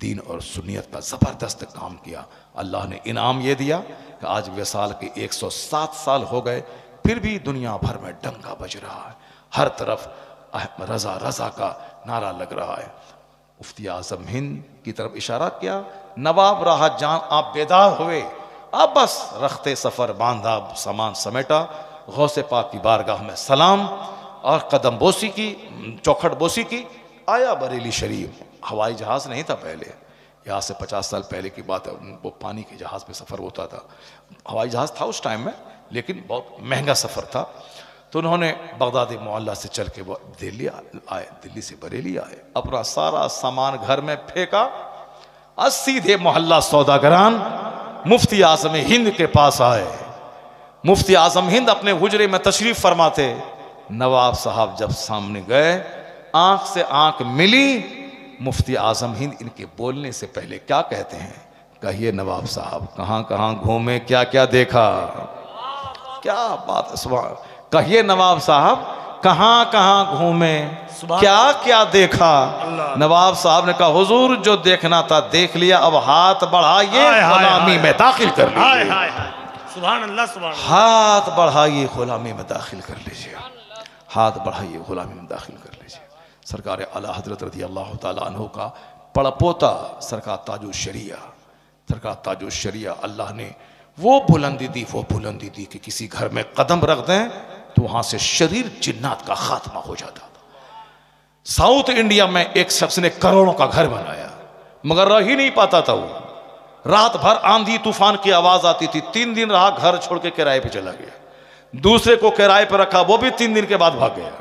दीन और सुन्नियत का ज़बरदस्त काम किया। अल्लाह ने इनाम ये दिया कि आज विसाल के 107 साल हो गए, फिर भी दुनिया भर में डंका बज रहा है। हर तरफ रजा रजा का नारा लग रहा है। मुफ्ती आजम हिंद की तरफ इशारा किया, नवाब राहत जान आप बेदार हुए, अब बस रखते सफ़र बांधा, सामान समेटा, गौसे पाक की बारगाह में सलाम और कदम बोसी की, चौखट बोसी की, आया बरेली शरीफ। हवाई जहाज़ नहीं था पहले, यहाँ से 50 साल पहले की बात है। वो पानी के जहाज़ पे सफ़र होता था। हवाई जहाज़ था उस टाइम में, लेकिन बहुत महंगा सफ़र था। तो उन्होंने बगदादी मोहल्ला से चल के वो दिल्ली आए, दिल्ली से बरेली आए, अपना सारा सामान घर में फेंका और सीधे मोहल्ला सौदागरान मुफ्ती आजम हिंद के पास आए। मुफ्ती आजम हिंद अपने हुजरे में तशरीफ फरमाते। नवाब साहब जब सामने गए, आंख से आंख मिली। मुफ्ती आजम हिंद इनके बोलने से पहले क्या कहते हैं? कहिए नवाब साहब, कहाँ कहाँ घूमे, क्या क्या देखा? क्या बात है, सुभान। कहिए नवाब साहब, कहाँ कहाँ घूमे, क्या क्या देखा? नवाब साहब ने कहा हुजूर जो देखना था देख लिया, अब हाथ बढ़ाइए गुलामी में दाखिल कर लीजिए। सुभान अल्लाह, सुभान अल्लाह। हाथ बढ़ाइए गुलामी में दाखिल कर लीजिए, हाथ बढ़ाइए गुलामी में दाखिल कर लीजिए। सरकार आला हजरत रज़ी अल्लाह ताला अन्हु का पड़पोता सरकार ताजुल शरिया, सरकार ताजुल शरिया, अल्लाह ने वो बुलंदी दी कि किसी घर में कदम रख दें तो वहां से शरीर जिन्नात का खात्मा हो जाता था। साउथ इंडिया में एक शख्स ने करोड़ों का घर बनाया, मगर रह ही नहीं पाता था वो। रात भर आंधी तूफान की आवाज आती थी। 3 दिन रहा, घर छोड़ के किराए पे चला गया। दूसरे को किराए पे रखा, वो भी 3 दिन के बाद भाग गया।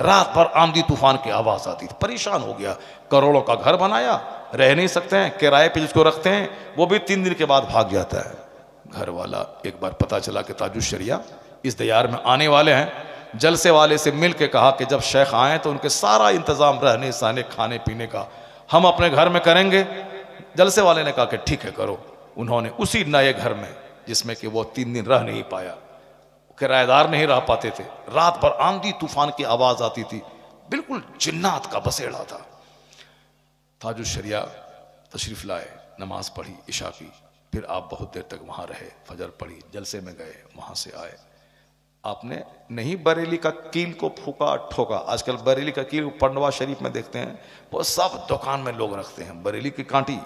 रात भर आंधी तूफान की आवाज आती थी, परेशान हो गया। करोड़ों का घर बनाया, रह नहीं सकते हैं, किराए पे जिसको रखते हैं वो भी 3 दिन के बाद भाग जाता है। घर वाला एक बार पता चला कि ताजुशरिया इस दयार में आने वाले हैं। जलसे वाले से मिल के कहा कि जब शेख आए तो उनके सारा इंतजाम रहने सहने खाने पीने का हम अपने घर में करेंगे। जलसे वाले ने कहा कि ठीक है करो। उन्होंने उसी नए घर में, जिसमें कि वो 3 दिन रह नहीं पाया, किराएदार नहीं रह पाते थे, रात भर आंधी तूफान की आवाज आती थी, बिल्कुल जिन्नात का बसेड़ा था। ताजुशरिया तशरीफ लाए, नमाज पढ़ी इशा की, फिर आप बहुत देर तक वहां रहे, फजर पढ़ी, जलसे में गए, वहां से आए। आपने नहीं बरेली का कील को फूका ठोका। आजकल बरेली का कील पंडवा शरीफ में देखते हैं, वो सब दुकान में लोग रखते हैं, बरेली की कांटी।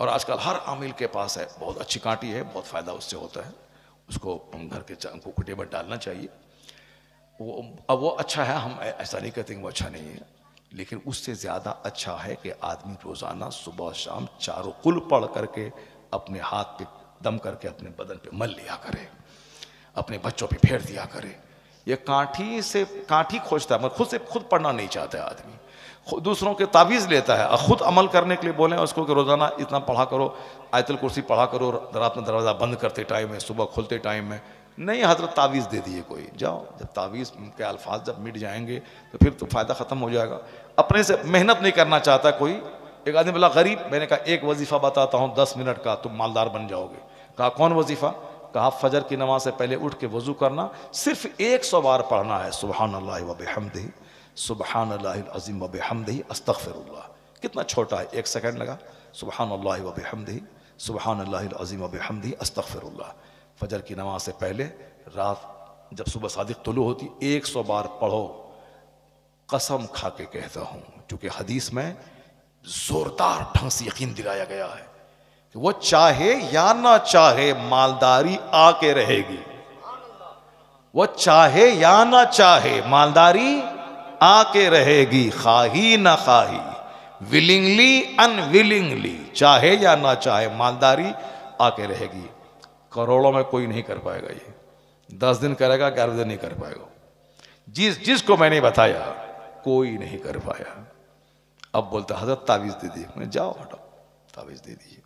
और आजकल हर आमिल के पास है, बहुत अच्छी कांटी है, बहुत फायदा उससे होता है। उसको घर के कुटे में डालना चाहिए। अब वो अच्छा है, हम ऐसा नहीं कहते वो अच्छा नहीं है, लेकिन उससे ज्यादा अच्छा है कि आदमी रोजाना सुबह शाम चारों कुल पढ़ करके अपने हाथ पे दम करके अपने बदन पे मल लिया करे, अपने बच्चों पे फेर दिया करे। ये कांठी से कांठी खोजता है, मगर खुद पढ़ना नहीं चाहता है आदमी, दूसरों के तावीज़ लेता है। और खुद अमल करने के लिए बोलें उसको कि रोज़ाना इतना पढ़ा करो, आयतुल कुर्सी पढ़ा करो, रात में दरवाज़ा बंद करते टाइम में, सुबह खुलते टाइम में। नहीं हजरत तावीज़ दे दिए कोई, जाओ, जब तावीज़ के अल्फाज जब मिट जाएंगे तो फिर तो फ़ायदा ख़त्म हो जाएगा। अपने से मेहनत नहीं करना चाहता कोई। एक आदमी बोला गरीब, मैंने कहा एक वजीफ़ा बताता हूँ 10 मिनट का, तुम मालदार बन जाओगे। कहा कौन वजीफ़ा? कहा फजर की नमाज से पहले उठ के वजू करना, सिर्फ 100 बार पढ़ना है, सुबहानल्लाह व बिहम्दिही, सुबहानल्लाहिल अज़ीम व बिहम्दिही, अस्तग़फिरुल्लाह। कितना छोटा है, 1 सेकंड लगा। सुबहानल्लाह व बिहम्दिही, सुबहानल्लाहिल अज़ीम व बिहम्दिही, अस्तग़फिरुल्लाह। फजर की नमाज से पहले रात जब सुबह सादिक तुलू होती 100 बार पढ़ो। कसम खा के कहता हूँ, क्योंकि हदीस में जोरदार ढंग से यकीन दिलाया गया है कि वो चाहे या ना चाहे मालदारी आके रहेगी। वो चाहे या ना चाहे मालदारी आके रहेगी, खाही ना खाही, विलिंगली अनविलिंगली, चाहे या ना चाहे मालदारी आके रहेगी। करोड़ों में कोई नहीं कर पाएगा ये, 10 दिन करेगा, 11 दिन नहीं कर पाएगा। जिसको मैंने बताया कोई नहीं कर पाया। अब बोलता हजरत तावीज़ दे दिए। मैं जाओ हटो, तावीज़ दे दीजिए।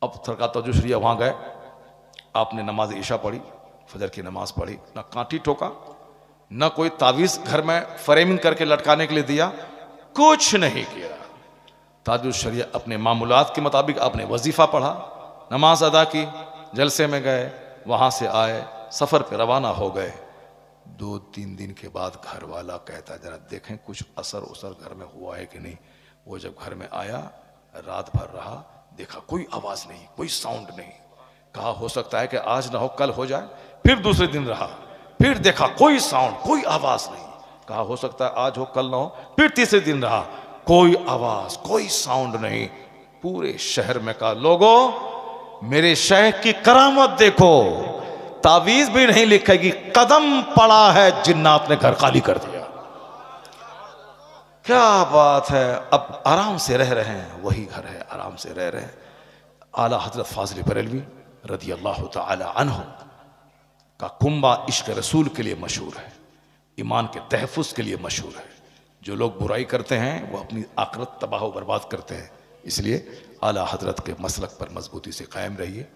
अब सरकार ताजुशरिया वहाँ गए, आपने नमाज इशा पढ़ी, फजर की नमाज पढ़ी, ना कांटी ठोका, ना कोई तावीज़ घर में फ्रेमिंग करके लटकाने के लिए दिया, कुछ नहीं किया। ताजुशरिया अपने मामूलात के मुताबिक आपने वजीफ़ा पढ़ा, नमाज अदा की, जलसे में गए, वहाँ से आए, सफ़र पे रवाना हो गए। 2-3 दिन के बाद घर वाला कहता जरा देखें कुछ असर उसर घर में हुआ है कि नहीं। वो जब घर में आया, रात भर रहा, देखा कोई आवाज़ नहीं, कोई साउंड नहीं। कहा हो सकता है कि आज ना हो कल हो जाए। फिर दूसरे दिन रहा, फिर देखा कोई साउंड, कोई आवाज़ नहीं। कहा हो सकता है आज हो कल ना हो। फिर तीसरे दिन रहा, कोई आवाज़, कोई साउंड नहीं। पूरे शहर में कहा लोगों मेरे शेख की करामत देखो, तावीज़ भी नहीं लिखेगी, कदम पड़ा है, जिन्नात ने घर खाली कर दिया। क्या बात है। अब आराम से रह रहे हैं, वही घर है, आराम से रह रहे हैं। आला हजरत फाजिल बरेलवी रदी अल्लाह तआला अन्हु का कुंबा इश्क रसूल के लिए मशहूर है, ईमान के तहफ़्फ़ुज़ के लिए मशहूर है। जो लोग बुराई करते हैं वो अपनी आखिरत तबाह बर्बाद करते हैं। इसलिए आला हजरत के मसलक पर मजबूती से कायम रहिए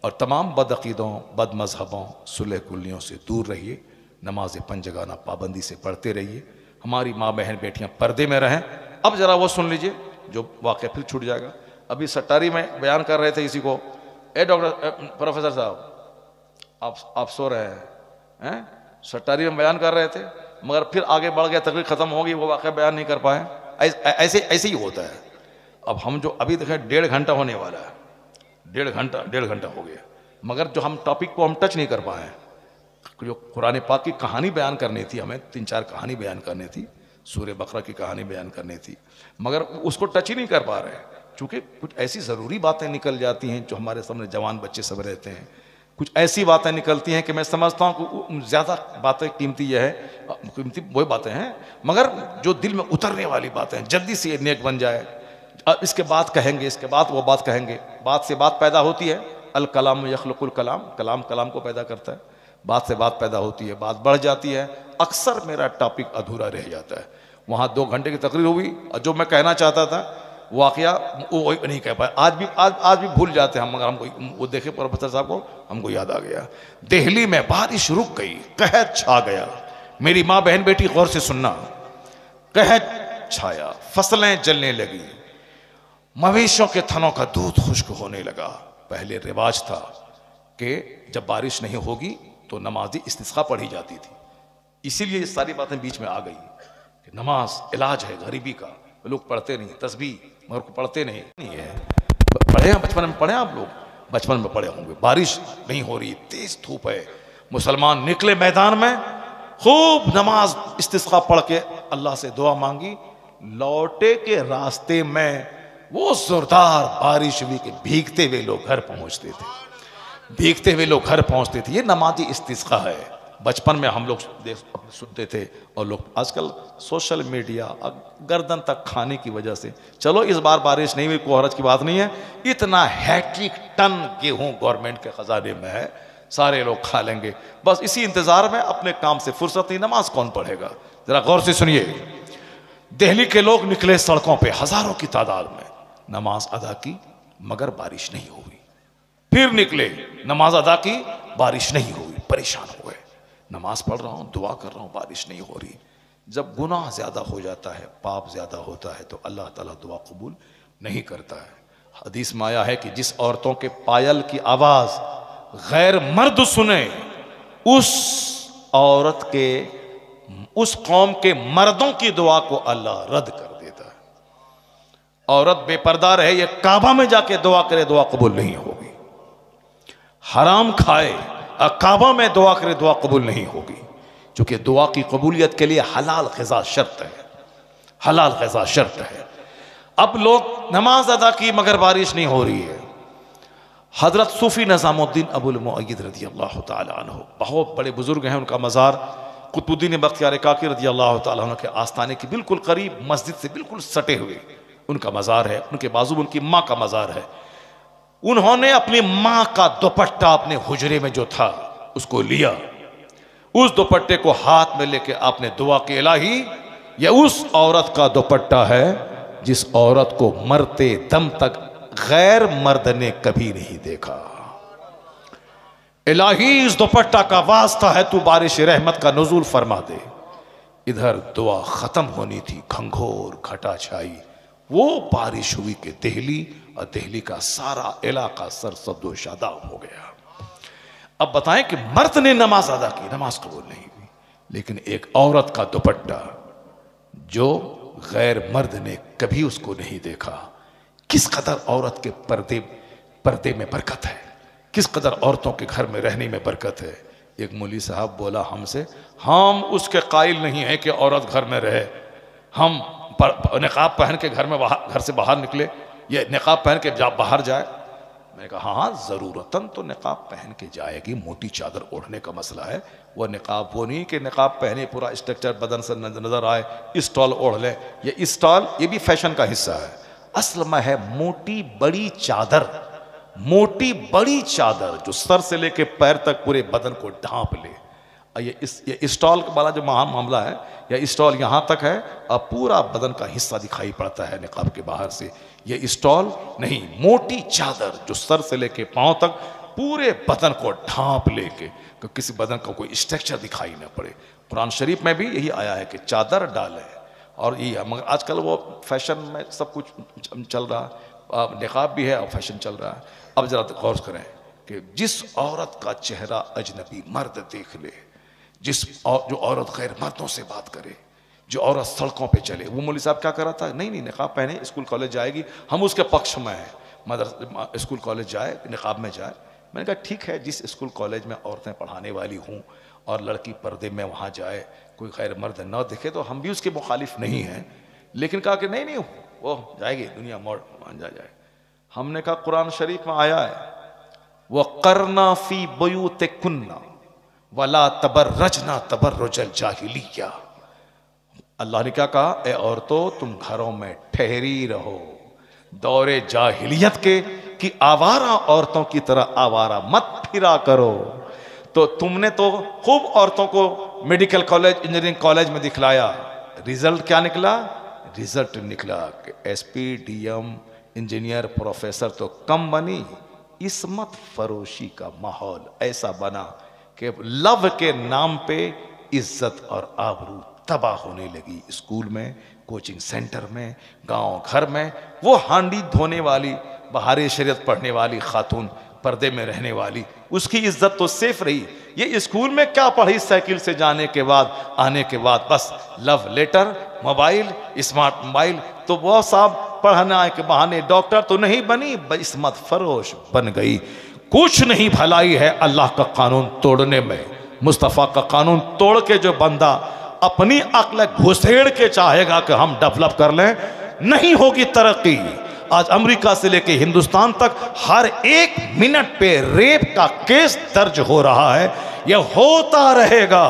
और तमाम बदअक़ीदों, बद मज़हबों, सुलह कुल्लियों से दूर रहिए। नमाज पंजगाना पाबंदी से पढ़ते रहिए। हमारी माँ बहन बेटियाँ पर्दे में रहें। अब ज़रा वो सुन लीजिए जो वाक़या फिर छूट जाएगा। अभी सट्टारी में बयान कर रहे थे इसी को, ए डॉक्टर प्रोफेसर साहब आप सो रहे हैं? सट्टारी में बयान कर रहे थे, मगर फिर आगे बढ़ गया, तकरीर ख़त्म होगी, वो वाक़या बयान नहीं कर पाए। ऐसे ही होता है। अब हम जो अभी देखें 1.5 घंटा होने वाला है, 1.5 घंटा हो गया, मगर जो हम टॉपिक को हम टच नहीं कर पाए। जो कुरान पाक की कहानी बयान करनी थी, हमें 3-4 कहानी बयान करनी थी, सूरह बकरा की कहानी बयान करनी थी, मगर उसको टच ही नहीं कर पा रहे, क्योंकि कुछ ऐसी ज़रूरी बातें निकल जाती हैं जो हमारे सामने जवान बच्चे सब रहते हैं। कुछ ऐसी बातें निकलती हैं कि मैं समझता हूँ कि ज़्यादा बातें कीमती यह है, कीमती वही बातें हैं, मगर जो दिल में उतरने वाली बातें, जल्दी से नेक बन जाए, इसके बाद कहेंगे, इसके बाद वो बात कहेंगे। बात से बात पैदा होती है, अल कलाम यखलुकुल कलाम, कलाम कलाम को पैदा करता है। बात से बात पैदा होती है, बात बढ़ जाती है। अक्सर मेरा टॉपिक अधूरा रह जाता है। वहाँ 2 घंटे की तकरीर हुई और जो मैं कहना चाहता था वाकया वो नहीं कह पाया। आज भी भूल जाते हैं हम, मगर हमको वो देखे प्रोफेसर साहब को, हमको याद आ गया। दिल्ली में बारिश रुक गई, कहत छा गया। मेरी माँ बहन बेटी गौर से सुनना, कहत छाया, फसलें जलने लगी, मवेशियों के थनों का दूध खुश्क होने लगा। पहले रिवाज था कि जब बारिश नहीं होगी तो नमाजी इस्तिस्का पढ़ी जाती थी, इसीलिए ये सारी बातें बीच में आ गई कि नमाज इलाज है गरीबी का। लोग पढ़ते नहीं, तस्बीह मगर को पढ़ते नहीं है। पढ़े हैं बचपन में, पढ़े आप लोग बचपन में पढ़े होंगे। बारिश नहीं हो रही, तेज धूप है, मुसलमान निकले मैदान में, खूब नमाज इस्तिस्का पढ़ के अल्लाह से दुआ मांगी। लौटे के रास्ते में वो जोरदार बारिश हुई कि भीगते हुए लोग घर पहुंचते थे, भीगते हुए लोग घर पहुंचते थे। ये नमाजी इस्तिस्का है। बचपन में हम लोग सुनते थे। और लोग आजकल सोशल मीडिया गर्दन तक खाने की वजह से, चलो इस बार बारिश नहीं हुई, कोई हरज की बात नहीं है। इतना हैट्रिक टन गेहूं गवर्नमेंट के खजाने में है, सारे लोग खा लेंगे। बस इसी इंतजार में, अपने काम से फुर्सत नहीं, नमाज कौन पढ़ेगा? जरा गौर से सुनिए। दिल्ली के लोग निकले सड़कों पे हजारों की तादाद में, नमाज अदा की मगर बारिश नहीं हुई। फिर निकले, नमाज अदा की, बारिश नहीं हुई, परेशान हो गए। नमाज पढ़ रहा हूं, दुआ कर रहा हूं, बारिश नहीं हो रही। जब गुनाह ज्यादा हो जाता है, पाप ज्यादा होता है, तो अल्लाह ताला दुआ कबूल नहीं करता है। हदीस में आया है कि जिस औरतों के पायल की आवाज गैर मर्द सुने, उस औरत के, उस कौम के मर्दों की दुआ को अल्लाह रद्द कर देता है। औरत बेपर्दा रहे, ये काबा में जाके दुआ करे, दुआ कबूल नहीं होगी। हराम खाए, काबा में दुआ करे, दुआ कबूल नहीं होगी। क्योंकि दुआ की कबूलियत के लिए हलाल ग़िज़ा शर्त है, हलाल ग़िज़ा शर्त है। अब लोग नमाज अदा की मगर बारिश नहीं हो रही है। हजरत सूफी निज़ामुद्दीन अबुल मुअय्यिद रज़ी अल्लाह तआला अन्हु, बहुत बड़े बुजुर्ग हैं। उनका मज़ार कुतुबुद्दीन बख्तियार काकी रज़ी अल्लाह तआला अन्हु के आस्थाने के बिल्कुल करीब, मस्जिद से बिल्कुल सटे हुए उनका मज़ार है। उनके बाजू में उनकी माँ का मज़ार है। उन्होंने अपनी माँ का दुपट्टा अपने हुजरे में जो था उसको लिया, उस दुपट्टे को हाथ में लेके आपने दुआ की, इलाही ये उस औरत का दुपट्टा है जिस औरत को मरते दम तक गैर मर्द ने कभी नहीं देखा। इलाही इस दुपट्टा का वास्ता है, तू बारिश रहमत का नुज़ूल फरमा दे। इधर दुआ खत्म होनी थी, घंघोर घटा छाई, वो बारिश हुई कि दिल्ली और दिल्ली का सारा इलाका सरसब्दो शादाब हो गया। अब बताएं कि मर्द ने नमाज अदा की, नमाज कबूल नहीं हुई, लेकिन एक औरत का दुपट्टा जो गैर मर्द ने कभी उसको नहीं देखा। किस कदर औरत के पर्दे में बरकत है, किस कदर औरतों के घर में रहने में बरकत है। एक मौलवी साहब बोला हमसे, हम उसके कायल नहीं है कि औरत घर में रहे, हम निकाब पहन के घर से बाहर निकले, ये निकाब पहन के बाहर जाए। मैंने कहा हाँ, ज़रूरतन तो निकाब पहन के जाएगी, मोटी चादर ओढ़ने का मसला है। वह निकाब वो नहीं कि निकाब पहने पूरा स्ट्रक्चर बदन से नजर आए, स्टॉल ओढ़ ले। ये स्टॉल ये भी फैशन का हिस्सा है। असल में है मोटी बड़ी चादर, मोटी बड़ी चादर जो सर से लेके पैर तक पूरे बदन को ढांप ले। ये स्टॉल वाला जो मामला है, या स्टॉल यहाँ तक है और पूरा बदन का हिस्सा दिखाई पड़ता है निकाब के बाहर से। ये स्टॉल नहीं, मोटी चादर जो सर से लेके पांव तक पूरे बदन को ढांप लेके, तो किसी बदन का कोई स्ट्रक्चर दिखाई न पड़े। कुरान शरीफ में भी यही आया है कि चादर डाले, और यही है। मगर आजकल वो फैशन में सब कुछ चल रहा, निकाब भी है और फैशन चल रहा है। अब जरा गौर करें कि जिस औरत का चेहरा अजनबी मर्द देख ले, जो औरत गैर मर्दों से बात करे, जो औरत सड़कों पे चले। वो मौलवी साहब क्या कर रहा था, नहीं निकाब पहने स्कूल कॉलेज जाएगी, हम उसके पक्ष में हैं, मदर स्कूल कॉलेज जाए, निकाब में जाए। मैंने कहा ठीक है, जिस स्कूल कॉलेज में औरतें पढ़ाने वाली हों और लड़की पर्दे में वहाँ जाए, कोई गैर मर्द न दिखे, तो हम भी उसके मुखालिफ नहीं हैं। लेकिन कहा कि नहीं वो जाएगी, दुनिया मोड़ मान जाए। हमने कहा कुरान शरीफ में आया है, वह करना फी बुयूतिकुन्ना वला तबर्रजना तबर्रुजल जाहिलिया। अल्लाह ने क्या कहा, ए औरतों तुम घरों में ठहरी रहो, दौरे जाहिलियत के कि आवारा औरतों की तरह आवारा मत फिरा करो। तो तुमने तो खूब औरतों को मेडिकल कॉलेज, इंजीनियरिंग कॉलेज में दिखलाया, रिजल्ट क्या निकला? रिजल्ट निकला कि एसपी, डीएम, इंजीनियर, प्रोफेसर तो कम बनी, इस्मत फरोशी का माहौल ऐसा बना कि लव के नाम पे इज्जत और आबरू तबाह होने लगी। स्कूल में, कोचिंग सेंटर में, गांव घर में वो हांडी धोने वाली, बहारे शरीयत पढ़ने वाली खातून, पर्दे में रहने वाली, उसकी इज्जत तो सेफ रही। ये स्कूल में क्या पढ़ी? साइकिल से जाने के बाद, आने के बाद बस love letter, mobile, smart mobile. तो वो साहब पढ़ना के बहाने डॉक्टर तो नहीं बनी, इस्मत फरोश बन गई। कुछ नहीं भलाई है अल्लाह का कानून तोड़ने में। मुस्तफ़ा का कानून तोड़ के जो बंदा अपनी अक्ल घुसेड़ के चाहेगा कि हम डेवलप कर लें, नहीं होगी तरक्की। आज अमेरिका से लेके हिंदुस्तान तक हर एक मिनट पे रेप का केस दर्ज हो रहा है। यह होता रहेगा।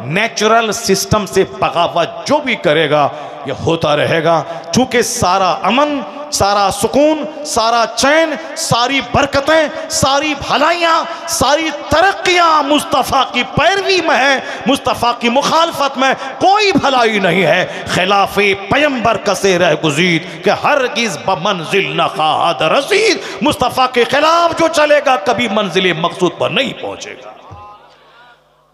नेचुरल सिस्टम से बगावत जो भी करेगा यह होता रहेगा। चूंकि सारा अमन, सारा सुकून, सारा चैन, सारी बरकतें, सारी भलाइयाँ, सारी तरक्कियाँ मुस्तफ़ा की पैरवी में है। मुस्तफ़ा की मुखालफत में कोई भलाई नहीं है। खिलाफे पैगंबर कसे रह गुज़ीद कि हरगिज़ बमंजिल न खाद रसीद। मुस्तफ़ा के खिलाफ जो चलेगा कभी मंजिल मकसूद पर नहीं पहुँचेगा।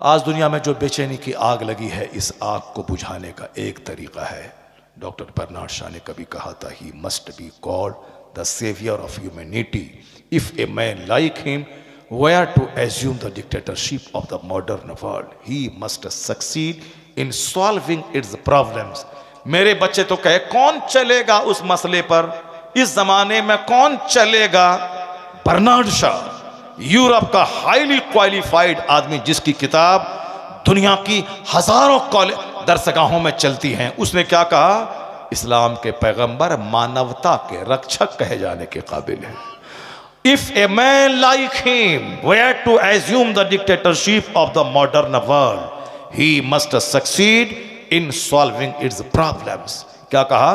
आज दुनिया में जो बेचैनी की आग लगी है, इस आग को बुझाने का एक तरीका है। डॉक्टर बर्नार्ड शॉ ने कभी कहा था, he must be called the saviour of humanity if a man like him were to assume the dictatorship of the modern world, he must succeed in solving its problems. मेरे बच्चे तो कहे कौन चलेगा उस मसले पर, इस जमाने में कौन चलेगा? बर्नार्ड शॉ, यूरोप का हाईली क्वालिफाइड आदमी, जिसकी किताब दुनिया की हजारों कॉलेज दरसगाहों में चलती हैं, उसने क्या कहा? इस्लाम के पैगंबर मानवता के रक्षक कहे जाने के काबिल है। If a man like him were to assume the dictatorship of the modern world, he must succeed in solving its problems. क्या कहा?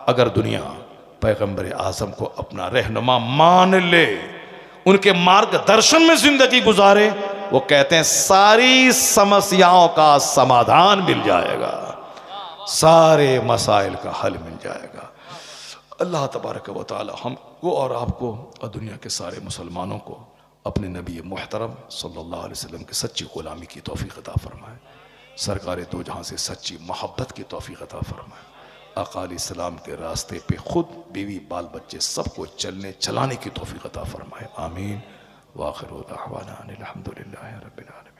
अगर दुनिया पैगंबर आजम को अपना रहनुमा मान ले, उनके मार्गदर्शन में जिंदगी गुजारे, वो कहते हैं सारी समस्याओं का समाधान मिल जाएगा, सारे मसाइल का हल मिल जाएगा। अल्लाह तबारक व तआला हमको और आपको और दुनिया के सारे मुसलमानों को अपने नबी मुहतरम सल्लल्लाहु अलैहि वसल्लम की सच्ची गुलामी की तौफीक अता फरमाए। सरकार दो जहां से सच्ची मोहब्बत की तौफीक अता फरमाए। आका अलैहिस्सलाम के रास्ते पे खुद, बीवी, बाल बच्चे सबको चलने चलाने की तौफीक अता फरमाए। आमीन। वाखिरु दाअवाना अनिल हम्दुलिल्लाहि रब्बिल आलमीन।